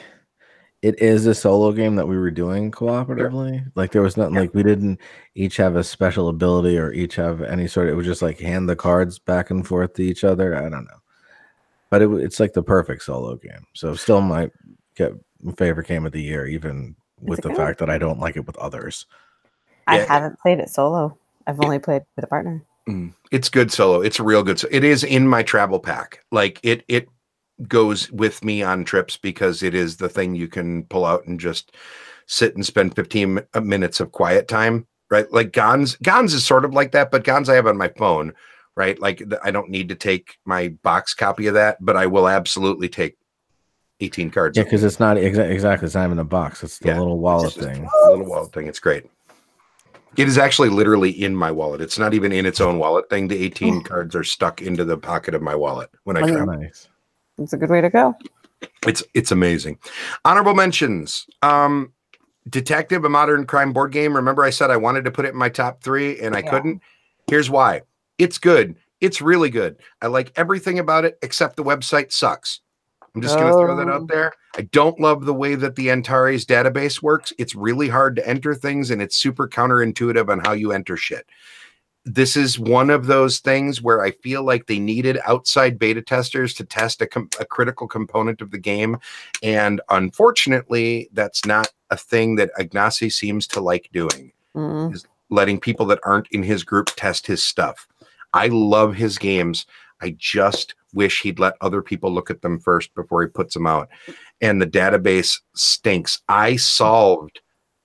it is a solo game that we were doing cooperatively. Sure. Like there was nothing like we didn't each have a special ability or each have any sort of, it was just like hand the cards back and forth to each other. I don't know. But it's like the perfect solo game. So still might get my favorite game of the year, even with the fact that I don't like it with others. I haven't played it solo. I've only played with a partner. It's good solo. It's a real good. It is in my travel pack. Like it goes with me on trips because it is the thing you can pull out and just sit and spend 15 minutes of quiet time, right? Like Gons is sort of like that, but Gons I have on my phone, right? Like I don't need to take my box copy of that, but I will absolutely take 18 cards. Yeah, because it's not exactly, it's not even a box. It's the little wallet thing. The little wallet thing. It's great. It is actually literally in my wallet. It's not even in its own wallet thing. The 18 cards are stuck into the pocket of my wallet when I travel. Nice. It's a good way to go. It's amazing. Honorable mentions. Detective, a modern crime board game. Remember I said I wanted to put it in my top 3 and I couldn't? Here's why. It's good. It's really good. I like everything about it except the website sucks. I'm just going to throw that out there. I don't love the way that the Antares database works. It's really hard to enter things, and it's super counterintuitive on how you enter shit. This is one of those things where I feel like they needed outside beta testers to test a critical component of the game. And unfortunately, that's not a thing that Ignacy seems to like doing, is letting people that aren't in his group test his stuff. I love his games. I just wish he'd let other people look at them first before he puts them out. And the database stinks. I solved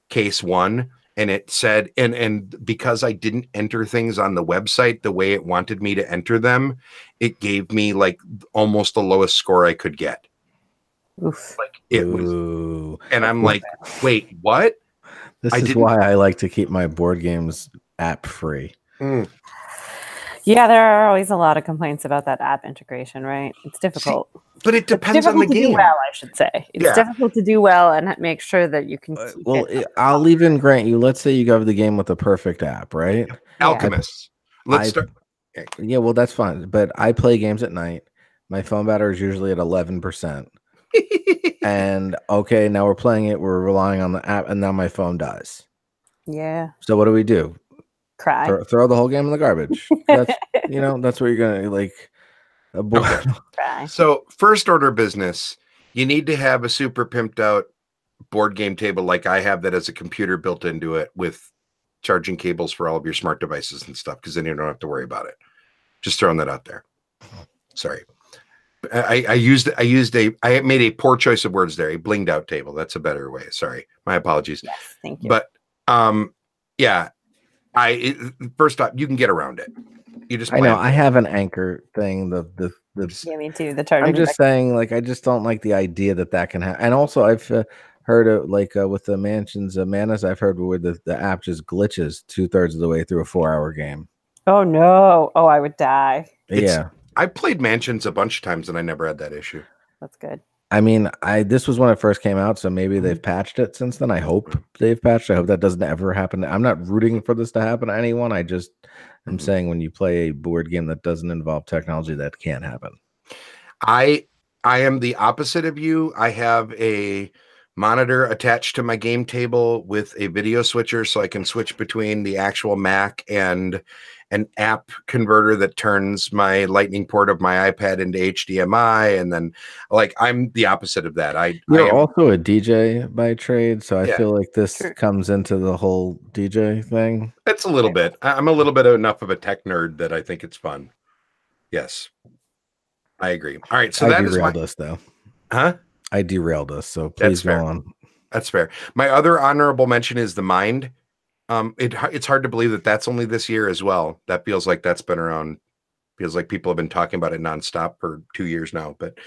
case 1 and it said, and because I didn't enter things on the website the way it wanted me to enter them, it gave me like almost the lowest score I could get. Oof. Like it was, and I'm like, wait, what? This is why I like to keep my board games app free. Yeah, there are always a lot of complaints about that app integration, right? It's difficult. But it depends on the game. Well, I should say. It's difficult to do well and make sure that you can keep it. I'll even grant you, let's say you go to the game with a perfect app, right? Alchemists. Let's start. Yeah, well, that's fine. But I play games at night. My phone battery is usually at 11%. And okay, now we're playing it. We're relying on the app, and now my phone dies. Yeah. So what do? Cry. Throw the whole game in the garbage. That's that's what you're gonna like. Cry. So first order business, you need to have a super pimped out board game table like I have that has a computer built into it with charging cables for all of your smart devices and stuff, because then you don't have to worry about it. Just throwing that out there. Sorry. I made a poor choice of words there. A blinged out table. That's a better way. Sorry. My apologies. Yes, thank you. But yeah. First off, you can get around it. You just I know I have an anchor thing. Yeah, me too. The charger. I'm just saying, like, I just don't like the idea that can happen. And also, I've heard of with the Mansions of Manas, I've heard where the app just glitches 2/3 of the way through a 4-hour game. Oh no! Oh, I would die. I played Mansions a bunch of times and I never had that issue. That's good. I mean, this was when it first came out, so maybe they've patched it since then. I hope they've patched. I hope that doesn't ever happen. I'm not rooting for this to happen to anyone. I just am saying when you play a board game that doesn't involve technology, that can't happen. I am the opposite of you. I have a monitor attached to my game table with a video switcher so I can switch between the actual Mac and an app converter that turns my lightning port of my iPad into HDMI. And then like, I'm the opposite of that. You're also a DJ by trade, so I Yeah. feel like this True. comes into the whole DJ thing. It's a little bit. I'm a little bit enough of a tech nerd that I think it's fun. Yes, I agree. All right, so I that is derailed us though. Huh? I derailed us, so please go on. That's fair. My other honorable mention is The Mind. It's hard to believe that that's only this year as well. That feels like that's been around. Feels like people have been talking about it nonstop for 2 years now. But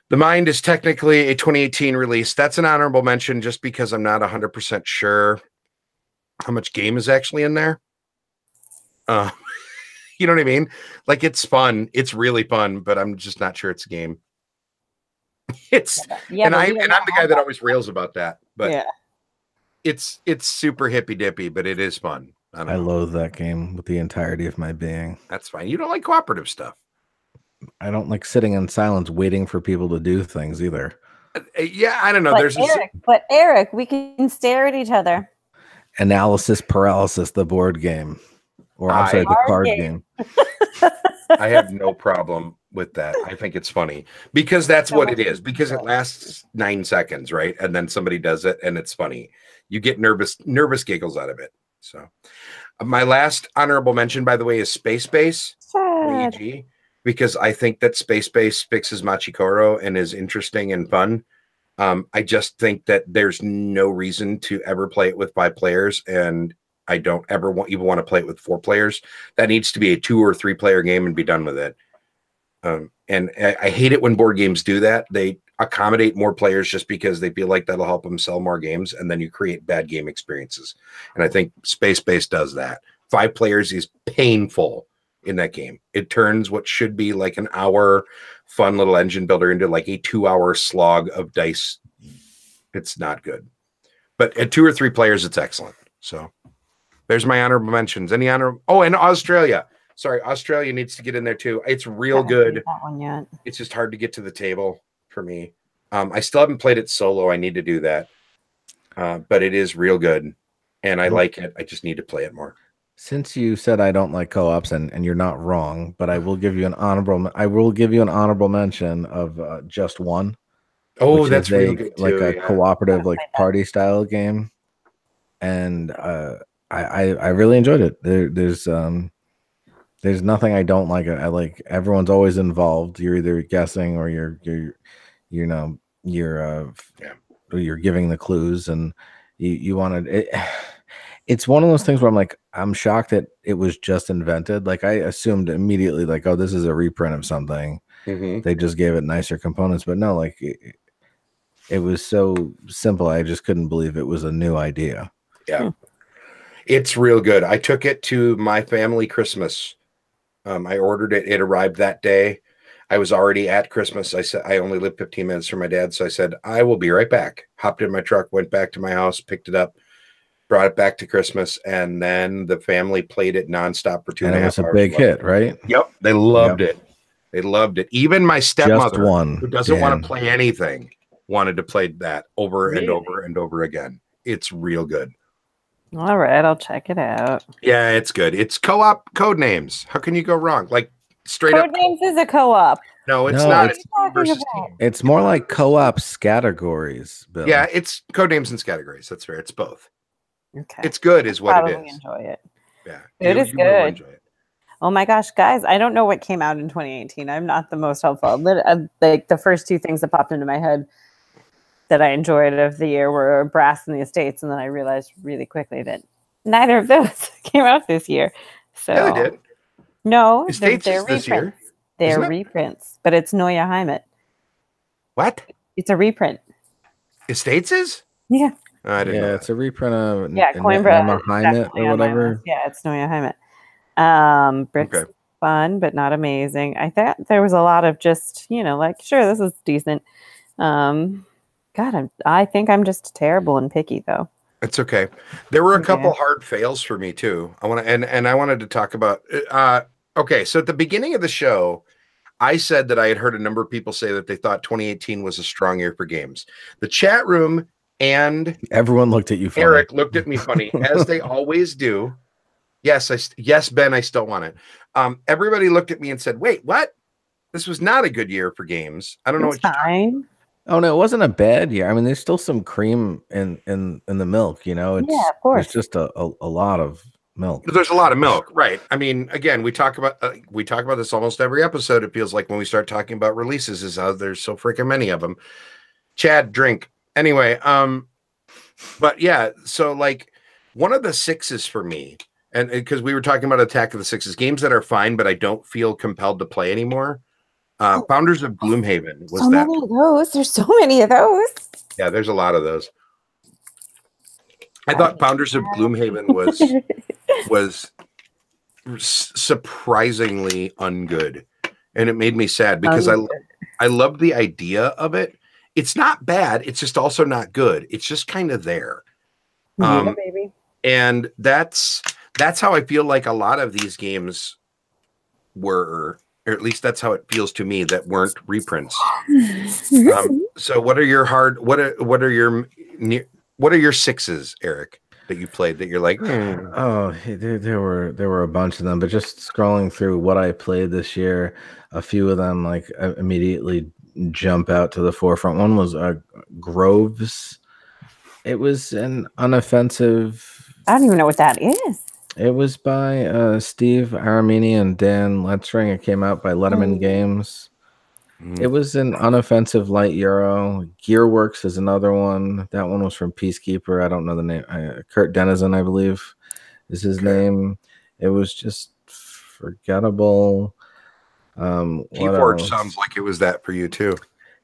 The Mind is technically a 2018 release. That's an honorable mention just because I'm not 100% sure how much game is actually in there. You know what I mean? Like, it's fun. It's really fun, but I'm just not sure it's a game. I'm the guy that always rails about that. But yeah, it's super hippy dippy, but it is fun. I loathe that game with the entirety of my being. That's fine. You don't like cooperative stuff. I don't like sitting in silence waiting for people to do things either. Yeah, I don't know. But Eric, we can stare at each other. Analysis paralysis, the board game. Or I'm sorry, the card game. I have no problem with that. I think it's funny because that's what it is, because it lasts 9 seconds, right? And then somebody does it and it's funny. You get nervous giggles out of it. So my last honorable mention, by the way, is Space Base, Luigi, because I think that Space Base fixes Machikoro and is interesting and fun. I just think that there's no reason to ever play it with 5 players, and I don't ever even want to play it with 4 players. That needs to be a 2 or 3 player game and be done with it. And I hate it when board games do that. They accommodate more players just because they feel like that'll help them sell more games, and then you create bad game experiences. And I think Space Base does that. 5 players is painful in that game. It turns what should be like an hour fun little engine builder into like a 2-hour slog of dice. It's not good. But at 2 or 3 players, it's excellent. So there's my honorable mentions. Any honor? Oh, and Australia. Sorry, Australia needs to get in there too. It's real good. That one yet. It's just hard to get to the table for me. I still haven't played it solo. I need to do that. But it is real good, and I like it. I just need to play it more. Since you said I don't like co-ops, and you're not wrong, but I will give you an honorable mention of Just One. Oh, that's real good too, like a cooperative, like party style game, and I really enjoyed it. There's nothing I don't like. I like everyone's always involved. You're either guessing or you're giving the clues, and you wanted it. It's one of those things where I'm shocked that it was just invented. Like, I assumed immediately, like, oh, this is a reprint of something. Mm-hmm. They just gave it nicer components, but no, like it was so simple. I just couldn't believe it was a new idea. Yeah, it's real good. I took it to my family Christmas. I ordered it. It arrived that day. I was already at Christmas. I said, I only live 15 minutes from my dad. So I said, I will be right back. Hopped in my truck, went back to my house, picked it up, brought it back to Christmas. And then the family played it nonstop for 2.5 hours. It was a big hit, right? Yep. They loved it. They loved it. Even my stepmother, who doesn't want to play anything, wanted to play that over and over and over again. It's real good. All right, I'll check it out. Yeah, it's good. It's co-op code names. How can you go wrong? Like, straight up. Code names is a co-op. No, it's not. It's versus team. It's more like co-op categories, Bill. Yeah, it's code names and categories. That's fair. It's both. Okay. It's good, is what it is. Enjoy it. Yeah, it is good. Oh my gosh, guys! I don't know what came out in 2018. I'm not the most helpful. Like, the first 2 things that popped into my head that I enjoyed of the year were Brass in the Estates, and then I realized really quickly that neither of those came out this year. So yeah, they did. No, Estates they're is this year. They're reprints, but it's Neue Heimat. What? It's a reprint. Estates is? Yeah. I didn't know it's a reprint of Coimbra Heimat or whatever. Yeah, it's Neue Heimat. Bricks fun, but not amazing. I thought there was a lot of just, like, sure, this is decent. God, I think I'm just terrible and picky, though. It's okay. There were a couple hard fails for me too. I wanted to talk about. Okay, so at the beginning of the show, I said that I had heard a number of people say that they thought 2018 was a strong year for games. The chat room and everyone looked at you funny. Eric looked at me funny, as they always do. Yes, Ben, I still want it. Everybody looked at me and said, "Wait, what? This was not a good year for games." I don't know what you're fine. Oh no, it wasn't a bad year. I mean, there's still some cream in the milk, you know. It's, yeah, of course. There's just a lot of milk. There's a lot of milk, right? I mean, again, we talk about this almost every episode. It feels like when we start talking about releases, is how there's so freaking many of them. Chad, drink anyway. But yeah, so like one of the sixes for me, and because we were talking about Attack of the Sixes, games that are fine, but I don't feel compelled to play anymore. Founders of Gloomhaven was so that. Many of those. There's so many of those. Yeah, there's a lot of those. I thought Founders of Gloomhaven was surprisingly ungood, and it made me sad because I loved the idea of it. It's not bad. It's just also not good. It's just kind of there. Yeah, baby. And that's how I feel like a lot of these games were, or at least that's how it feels to me, that weren't reprints. So what are your sixes, Eric, that you played that you're like, Oh, there were a bunch of them, but just scrolling through what I played this year, a few of them like immediately jump out to the forefront. One was Groves. It was an unoffensive. I don't even know what that is. It was by Steve Aramini and Dan Letzring. It came out by Letterman Games. It was an unoffensive light Euro. Gearworks is another one. That one was from Peacekeeper. I don't know the name. Kurt Denizen, I believe, is his name. It was just forgettable. Keyforge sounds like it was that for you too.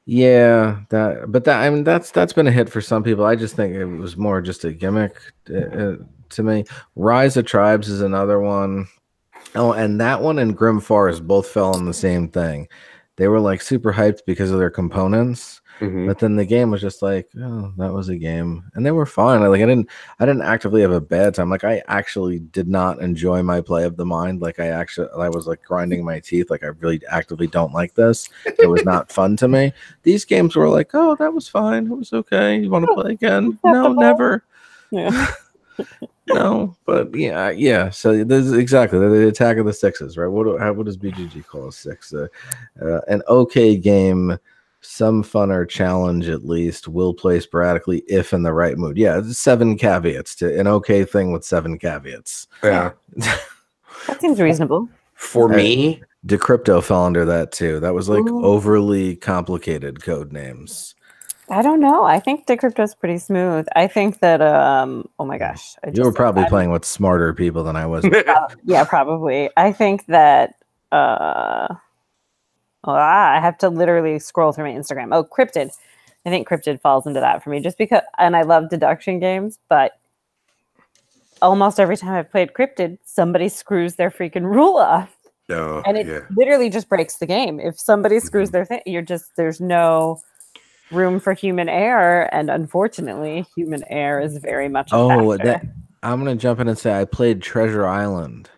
Yeah, I mean that's been a hit for some people. I just think it was more just a gimmick to me. Rise of Tribes is another one. Oh, and that one and Grim Forest both fell on the same thing. They were like super hyped because of their components, but then the game was just like, oh, that was a game, and they were fine. I didn't actively have a bad time. Like I actually did not enjoy my play of the mind. Like I was like grinding my teeth. Like I really actively don't like this. It was not fun to me. These games were like, oh, that was fine. It was okay. You want to play again? No, never. Yeah. No, but yeah. So there's exactly the Attack of the Sixes, right? What does BGG call a six? An okay game, some fun or challenge at least. Will play sporadically if in the right mood. Yeah, 7 caveats to an okay thing with 7 caveats. Yeah, that seems reasonable. For me, Decrypto fell under that too. That was like overly complicated code names. I don't know. I think Decrypto's pretty smooth. I think that oh my gosh. You were probably playing with smarter people than I was. Yeah, probably. I think that I have to literally scroll through my Instagram. Oh, Cryptid. I think Cryptid falls into that for me just because, and I love deduction games, but almost every time I've played Cryptid, somebody screws their freaking rule off. No, and it literally just breaks the game. If somebody screws their thing, there's no room for human error, and unfortunately human error is very much a factor. I'm gonna jump in and say I played Treasure Island,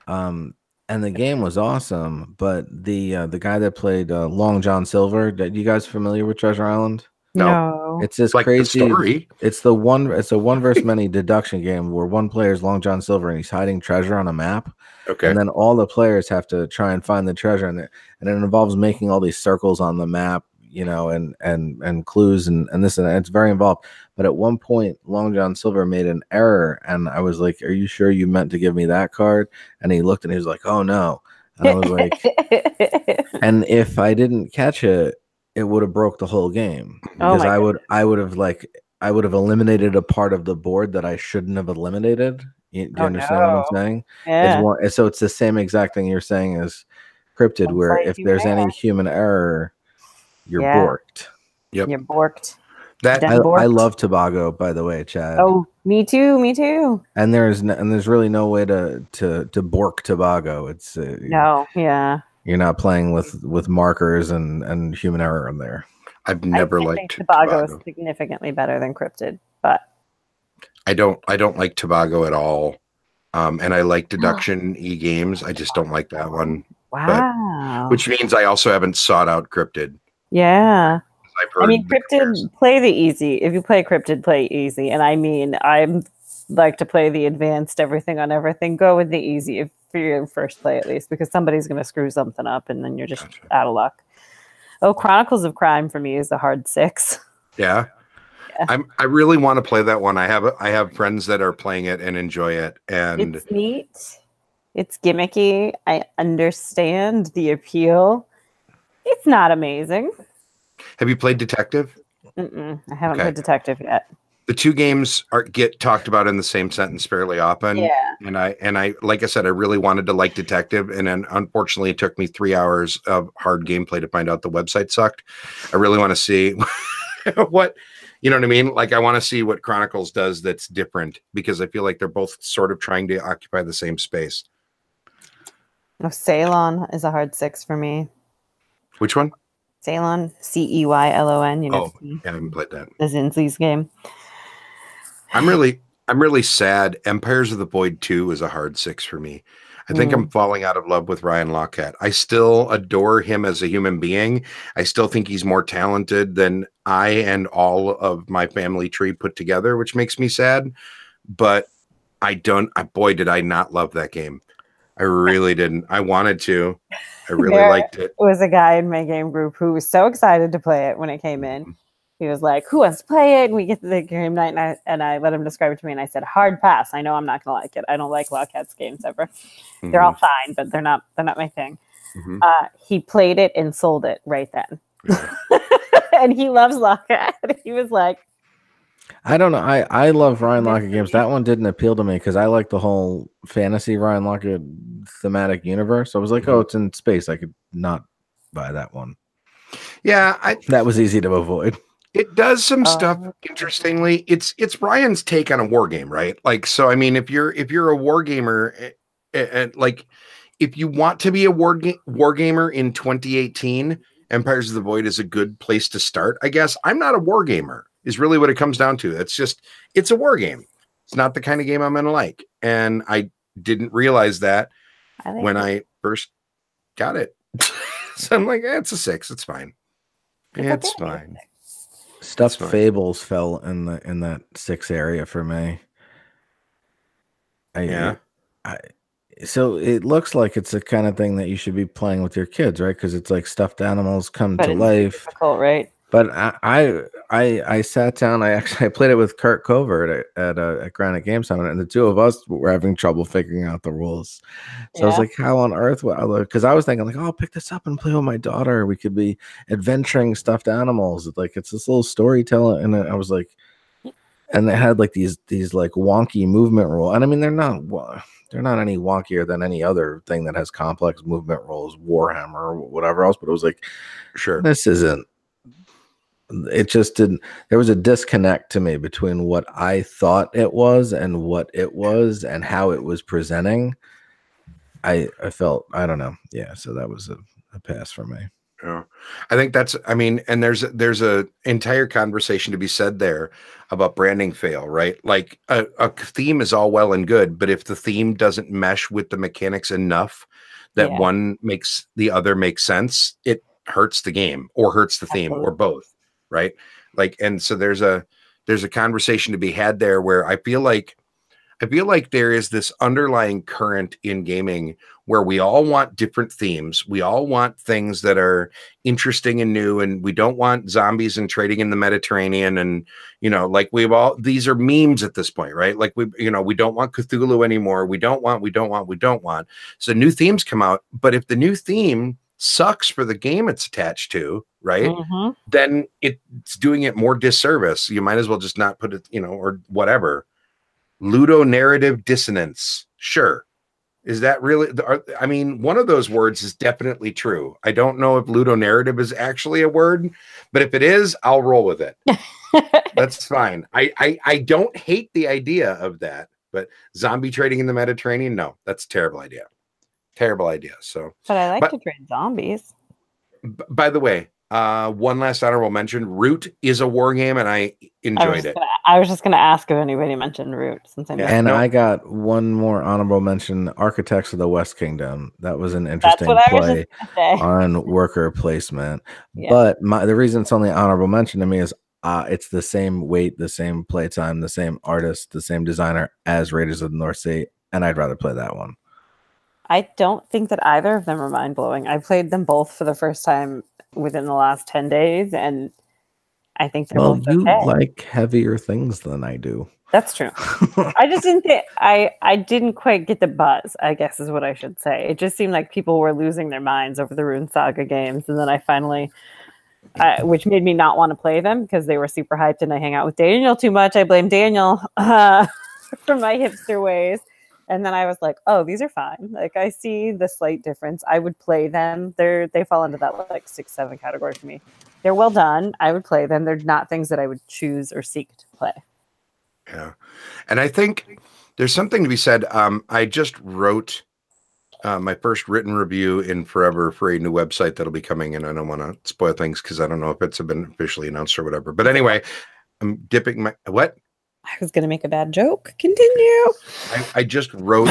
and the game was awesome, but the guy that played Long John Silver, are you guys familiar with Treasure Island? No. It's this like crazy story. It's a one versus many deduction game where one player is Long John Silver and he's hiding treasure on a map. Okay. And then all the players have to try and find the treasure, and it involves making all these circles on the map, you know, and clues and this and that. It's very involved. But at one point, Long John Silver made an error, and I was like, "Are you sure you meant to give me that card?" And he looked and he was like, "Oh no!" And I was like, "And if I didn't catch it, it would have broke the whole game because I would have eliminated a part of the board that I shouldn't have eliminated." Do you understand what I'm saying? Yeah. So it's the same exact thing you're saying as Cryptid, where if there's any human error, you're borked. Yep. You're borked. I love Tobago, by the way, Chad. Oh, me too. And there's really no way to bork Tobago. It's you're not playing with markers and human error in there. I've never liked Tobago is significantly better than Cryptid, but I don't like Tobago at all. And I like deduction games. I just don't like that one. Wow. Wow. which means I also haven't sought out Cryptid. Yeah. I've heard I mean, the comparison. Cryptid, play the easy. If you play Cryptid, play easy. And I mean, I'm like to play the advanced everything on everything. Go with the easy for your first play, at least, because somebody's going to screw something up and then you're just Gotcha. out of luck. Oh, Chronicles of Crime for me is a hard 6. Yeah. I really want to play that one. I have friends that are playing it and enjoy it. And It's neat. It's gimmicky. I understand the appeal. It's not amazing. have you played Detective? I haven't Okay. played Detective yet. The two games get talked about in the same sentence fairly often. Yeah. And I like I said, I really wanted to like Detective, and then unfortunately it took me 3 hours of hard gameplay to find out the website sucked. I really want to see what, you know what I mean? Like, I want to see what Chronicles does that's different, because I feel like they're both sort of trying to occupy the same space. Oh, Ceylon is a hard 6 for me. Which one? Ceylon, Ceylon. You know, I haven't played that. the Zinsley's game. I'm really sad. Empires of the Void 2 is a hard 6 for me. I think I'm falling out of love with Ryan Lockett. I still adore him as a human being. I still think he's more talented than I and all of my family tree put together, which makes me sad. But boy, did I not love that game. I really didn't. I wanted to. I really liked it. There was a guy in my game group who was so excited to play it when it came in. He was like, "Who wants to play it?" And we get to the game night, and I let him describe it to me, and I said, "Hard pass. I know I'm not gonna like it. I don't like Lockheed's games ever. They're all fine, but they're not my thing." He played it and sold it right then, and he loves Lockheed. He was like, I don't know. I love Ryan Lockett games. That one didn't appeal to me because I like the whole fantasy Ryan Lockett thematic universe. I was like, oh, it's in space. I could not buy that one. Yeah, that was easy to avoid. It does some stuff interestingly. It's Ryan's take on a war game, right? Like, so I mean, if you're a war gamer, and like, if you want to be a war gamer in 2018, Empires of the Void is a good place to start, I guess. I'm not a war gamer, is really what it comes down to. It's a war game. It's not the kind of game I'm gonna like, and I didn't realize that when I first got it. So I'm like, it's a 6. It's fine. It's fine. Stuffed Fables fell in that 6 area for me. So it looks like it's the kind of thing that you should be playing with your kids, right? Because it's like stuffed animals come to life. Difficult, right? But I sat down. I played it with Kurt Covert at Granite Game Summit, and the two of us were having trouble figuring out the rules. So I was like, "How on earth?" Because I was thinking, like, "Oh, I'll pick this up and play with my daughter. We could be adventuring stuffed animals. Like, it's this little storytelling." And I was like, and they had like these like wonky movement rule, and I mean, they're not any wonkier than any other thing that has complex movement rules, Warhammer or whatever else. But it was like, sure, this isn't. It just didn't. There was a disconnect to me between what I thought it was and what it was and how it was presenting. I felt, I don't know. Yeah. So that was a pass for me. Yeah. I think I mean, and there's a entire conversation to be said there about branding fail, right? Like a theme is all well and good, but if the theme doesn't mesh with the mechanics enough that one makes the other make sense, it hurts the game or hurts the theme or both. Right. Like, and so there's a conversation to be had there where I feel like there is this underlying current in gaming where we all want different themes. We all want things that are interesting and new, and we don't want zombies and trading in the Mediterranean. And, you know, like these are memes at this point, right? Like we don't want Cthulhu anymore. We don't want. So new themes come out, but if the new theme sucks for the game it's attached to, right? Then it's doing it more disservice. You might as well just not put it, or whatever. Ludonarrative dissonance. Sure. Is that really? I mean, one of those words is definitely true. I don't know if ludonarrative is actually a word, but if it is, I'll roll with it. That's fine. I don't hate the idea of that, but zombie trading in the Mediterranean, no, that's a terrible idea. Terrible idea. So, but I like to trade zombies. By the way, One last honorable mention. Root is a war game, and I enjoyed it. I was just gonna ask if anybody mentioned Root since I missed And it. I got one more honorable mention: Architects of the West Kingdom. That was an That's interesting what I was play just gonna say. on worker placement. Yeah. But the reason it's only honorable mention to me is it's the same weight, the same playtime, the same artist, the same designer as Raiders of the North Sea, and I'd rather play that one. I don't think that either of them are mind blowing. I played them both for the first time within the last 10 days, and I think they're both you okay. like heavier things than I do. That's true. I just didn't think I didn't quite get the buzz, I guess is what I should say. It just seemed like people were losing their minds over the Rune Saga games, and then I finally, which made me not want to play them because they were super hyped, and I hang out with Daniel too much. I blame Daniel for my hipster ways. And then I was like, oh, these are fine. Like, I see the slight difference. I would play them. They fall into that like 6-7 category for me. They're well done. I would play them. They're not things that I would choose or seek to play. Yeah. And I think there's something to be said. I just wrote my first written review in forever for a new website that'll be coming, and I don't want to spoil things because I don't know if it's been officially announced or whatever. But anyway, I'm dipping my what? I was going to make a bad joke. Continue. I just wrote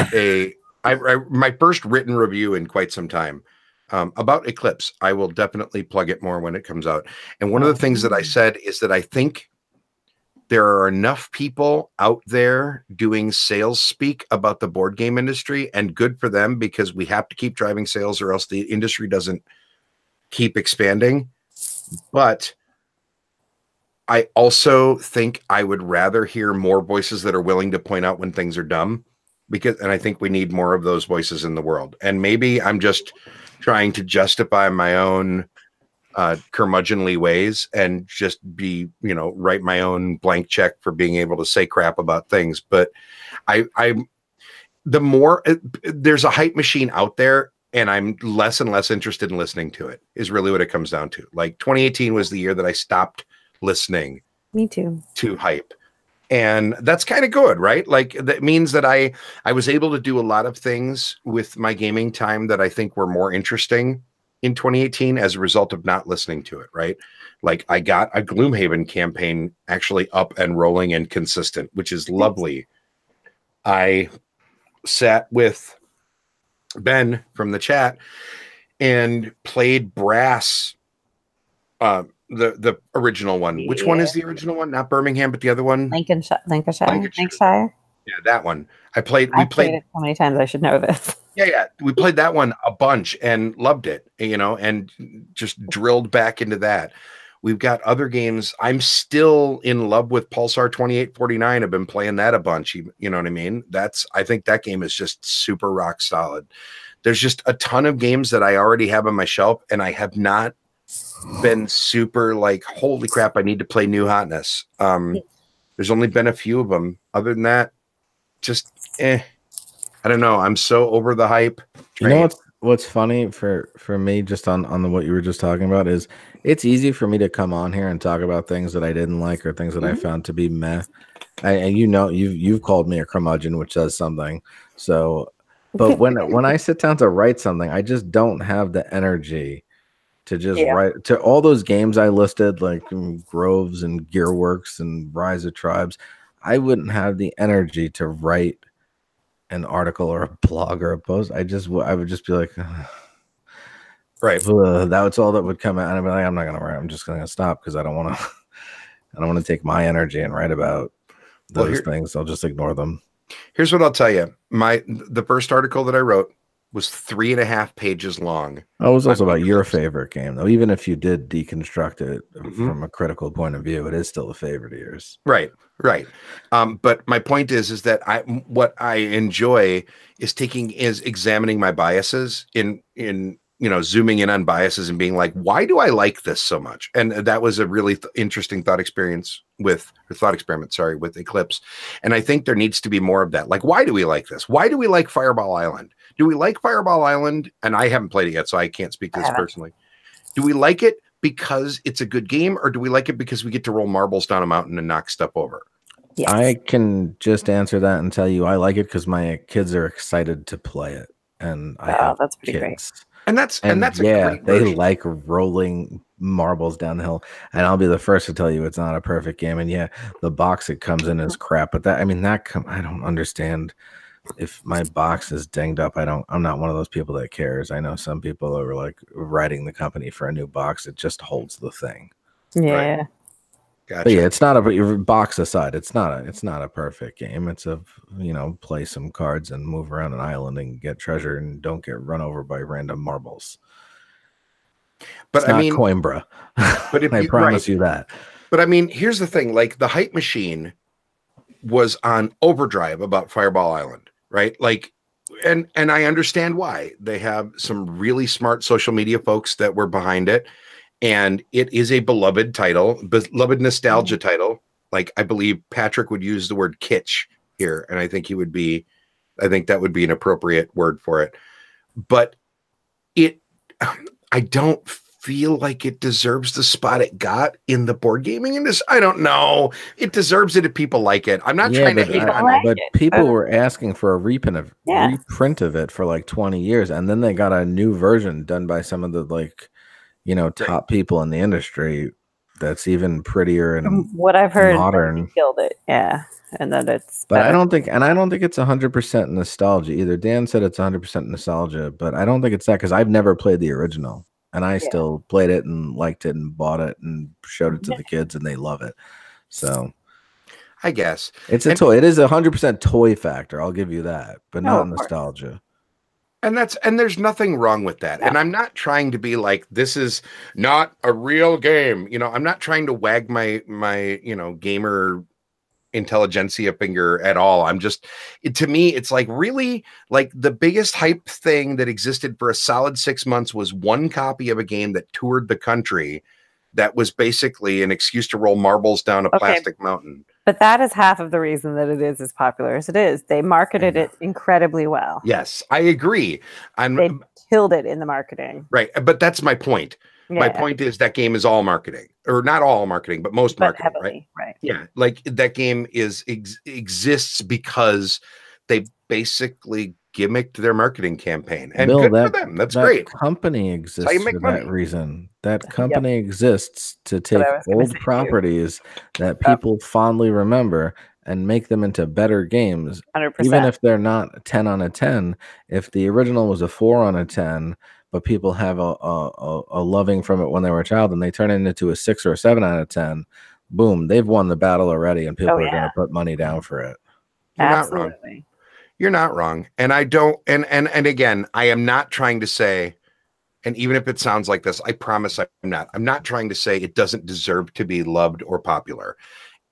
my first written review in quite some time about Eclipse. I will definitely plug it more when it comes out. And one of the things that I said is that I think there are enough people out there doing sales speak about the board game industry, and good for them, because we have to keep driving sales or else the industry doesn't keep expanding. But I also think I would rather hear more voices that are willing to point out when things are dumb, and I think we need more of those voices in the world. And maybe I'm just trying to justify my own curmudgeonly ways and just be, write my own blank check for being able to say crap about things. But the more there's a hype machine out there, and I'm less and less interested in listening to it, is really what it comes down to. Like 2018 was the year that I stopped listening to hype, and that's kind of good, right? Like, that means that I was able to do a lot of things with my gaming time that I think were more interesting in 2018 as a result of not listening to it, right? Like, I got a Gloomhaven campaign actually up and rolling and consistent, which is lovely. I sat with Ben from the chat and played Brass, the original one. Which one is the original one? Not Birmingham, but the other one. Lancashire. Yeah, that one. We played it so many times I should know this. Yeah. We played that one a bunch and loved it, and just drilled back into that. We've got other games. I'm still in love with Pulsar 2849. I've been playing that a bunch. You know what I mean? I think that game is just super rock solid. There's just a ton of games that I already have on my shelf, and I have not been super like, holy crap, I need to play new hotness. There's only been a few of them. Other than that, just I don't know. I'm so over the hype train. You know what's funny for me, just on what you were just talking about, is it's easy for me to come on here and talk about things that I didn't like or things that I found to be meh. And you've called me a curmudgeon, which says something. So, but when I sit down to write something, I just don't have the energy to just write to all those games I listed, like Groves and Gearworks and Rise of Tribes. I wouldn't have the energy to write an article or a blog or a post. I would just be like, right. That's all that would come out. And I'd be like, I'm not gonna write. I'm just gonna stop because I don't want to take my energy and write about those things. I'll just ignore them. Here's what I'll tell you. The first article that I wrote was 3.5 pages long. Oh, it was also about your favorite game, though. Even if you did deconstruct it from a critical point of view, it is still a favorite of yours. Right. But my point is that what I enjoy is examining my biases in zooming in on biases and being like, why do I like this so much? And that was a really interesting thought experiment with Eclipse. And I think there needs to be more of that. Like, why do we like this? Why do we like Fireball Island? Do we like Fireball Island? And I haven't played it yet, so I can't speak to this personally. Do we like it because it's a good game, or do we like it because we get to roll marbles down a mountain and knock stuff over? Yes. I can just answer that and tell you I like it because my kids are excited to play it. And I have that's pretty great. And that's yeah, a great they version. like rolling marbles down the hill. And I'll be the first to tell you it's not a perfect game. And yeah, the box it comes in is crap. But that, I mean, I don't understand if my box is dinged up. I'm not one of those people that cares. I know some people are like writing the company for a new box. It just holds the thing. Yeah. Right. Gotcha. But yeah, it's not a box aside. It's not a perfect game. It's play some cards and move around an island and get treasure and don't get run over by random marbles. But it's I not mean, Coimbra. But if I promise you that. But I mean, here's the thing: like the hype machine was on overdrive about Fireball Island, right? Like, and I understand why. They have some really smart social media folks that were behind it. And it is a beloved title, beloved nostalgia title. Like I believe Patrick would use the word kitsch here, and I think that would be an appropriate word for it. But I don't feel like it deserves the spot it got in the board gaming industry. I don't know. It deserves it if people like it. I'm not trying to hate on it. But people were asking for a reprint of it for like 20 years, and then they got a new version done by some of the top people in the industry that's even prettier and from what I've heard modern. Killed it, yeah, and then it's. But I don't think it's 100% nostalgia either. Dan said it's 100% nostalgia, but I don't think it's that because I've never played the original, and I still played it and liked it and bought it and showed it to the kids, and they love it. So, I guess it's a toy. It is 100% toy factor. I'll give you that, but not nostalgia. And there's nothing wrong with that. And I'm not trying to be like, this is not a real game. I'm not trying to wag my gamer intelligentsia finger at all. To me, it's like really like the biggest hype thing that existed for a solid 6 months was one copy of a game that toured the country that was basically an excuse to roll marbles down a plastic mountain. But that is half of the reason that it is as popular as it is. They marketed it incredibly well. Yes, I agree. They killed it in the marketing. Right. But that's my point. Yeah. My point is that game is all marketing, or not all marketing, but most marketing, heavily, right? Yeah. Like that game exists because they basically gimmicked their marketing campaign, and Bill, good for them. That's great. Company exists for that reason. That company exists to take old properties that people fondly remember and make them into better games. 100%. Even if they're not 10 on a 10, if the original was a 4 on a 10, but people have a loving from it when they were a child, and they turn it into a 6 or a 7 out of 10, boom, they've won the battle already, and people are going to put money down for it. You're not wrong. You're not wrong. And I don't, and again, I am not trying to say, and even if it sounds like this, I promise I'm not trying to say it doesn't deserve to be loved or popular.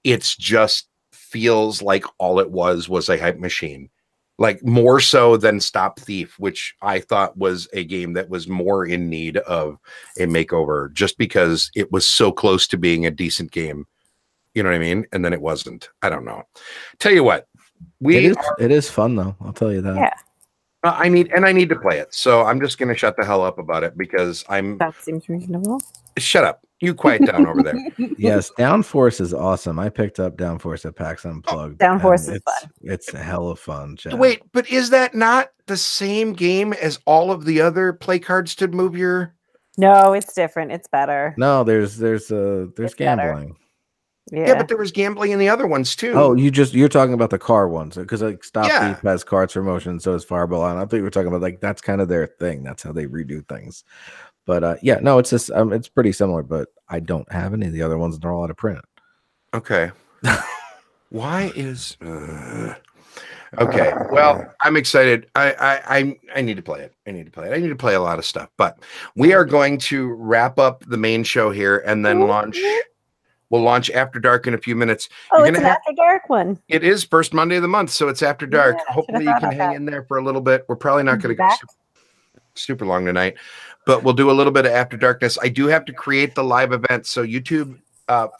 It's just feels like all it was a hype machine, like more so than Stop Thief, which I thought was a game that was more in need of a makeover just because it was so close to being a decent game. You know what I mean? And then it wasn't. I don't know. Tell you what. It is fun though. I'll tell you that. Yeah. I need to play it. So I'm just going to shut the hell up about it because that seems reasonable. Shut up. You quiet down over there. Yes. Downforce is awesome. I picked up Downforce at PAX Unplugged. Downforce is fun. It's a hell of fun. Chad. Wait, but is that not the same game as all of the other play cards to move your? No, it's different. It's better. No, there's gambling. Better. Yeah, but there was gambling in the other ones too. Oh, you're talking about the car ones because like Stop Thief has cards for motion, so is Fireball. And I think we're talking about like that's kind of their thing. That's how they redo things. But no, it's just it's pretty similar. But I don't have any of the other ones, and they're all out of print. Okay. Why is? Okay. Well, I'm excited. I need to play it. I need to play a lot of stuff. But we are going to wrap up the main show here and then launch. We'll launch After Dark in a few minutes. Oh, it's an After Dark one. It is first Monday of the month, so it's After Dark. Yeah, hopefully you can hang in there for a little bit. We're probably not going to go super long tonight, but we'll do a little bit of After Darkness. I do have to create the live event, so YouTube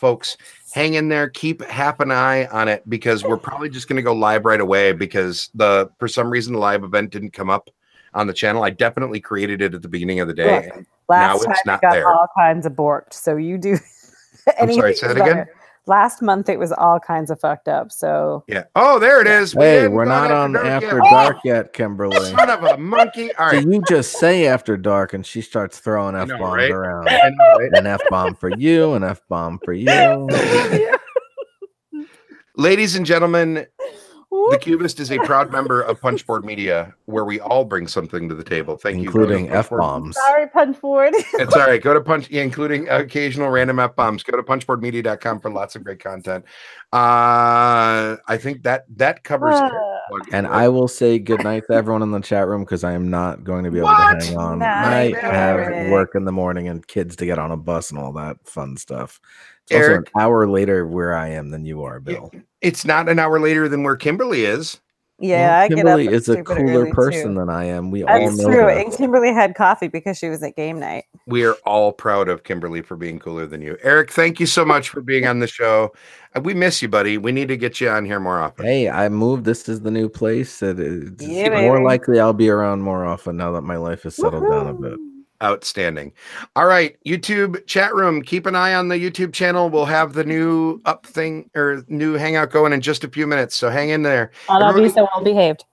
folks, hang in there. Keep half an eye on it because we're probably just going to go live right away because for some reason the live event didn't come up on the channel. I definitely created it at the beginning of the day. Look, last time it's not there. All kinds of borked, so you do. I'm sorry, say that again. Last month it was all kinds of fucked up. So Yeah. Oh, there it is. Hey, we're not on After Dark yet, Kimberly. Son of a monkey. All right. So you just say After Dark, and she starts throwing F-bombs right? around. I know, right? An F-bomb for you, an F-bomb for you. Ladies and gentlemen, the Cubist is a proud member of Punchboard Media, where we all bring something to the table. Thank you. Including F-bombs. sorry, Punchboard. It's all right. Go to including occasional random F-bombs. Go to punchboardmedia.com for lots of great content. I think that covers it. And I will say goodnight to everyone in the chat room because I am not going to be able to hang on. I have work in the morning and kids to get on a bus and all that fun stuff. It's also an hour later where I am than you are, Bill. It's not an hour later than where Kimberly is. Yeah, well, Kimberly is a cooler person than I am. We all know true. that. And Kimberly had coffee because she was at game night. We are all proud of Kimberly for being cooler than you. Eric, thank you so much for being on the show. We miss you, buddy. We need to get you on here more often. Hey, I moved. This is the new place. It's more likely I'll be around more often now that my life has settled down a bit. Outstanding. All right, YouTube chat room. Keep an eye on the YouTube channel. We'll have the new new hangout going in just a few minutes. So hang in there. I'll be so well behaved.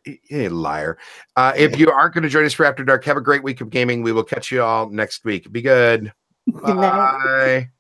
Hey, liar. If you aren't going to join us for After Dark, have a great week of gaming. We will catch you all next week. Be good. Bye.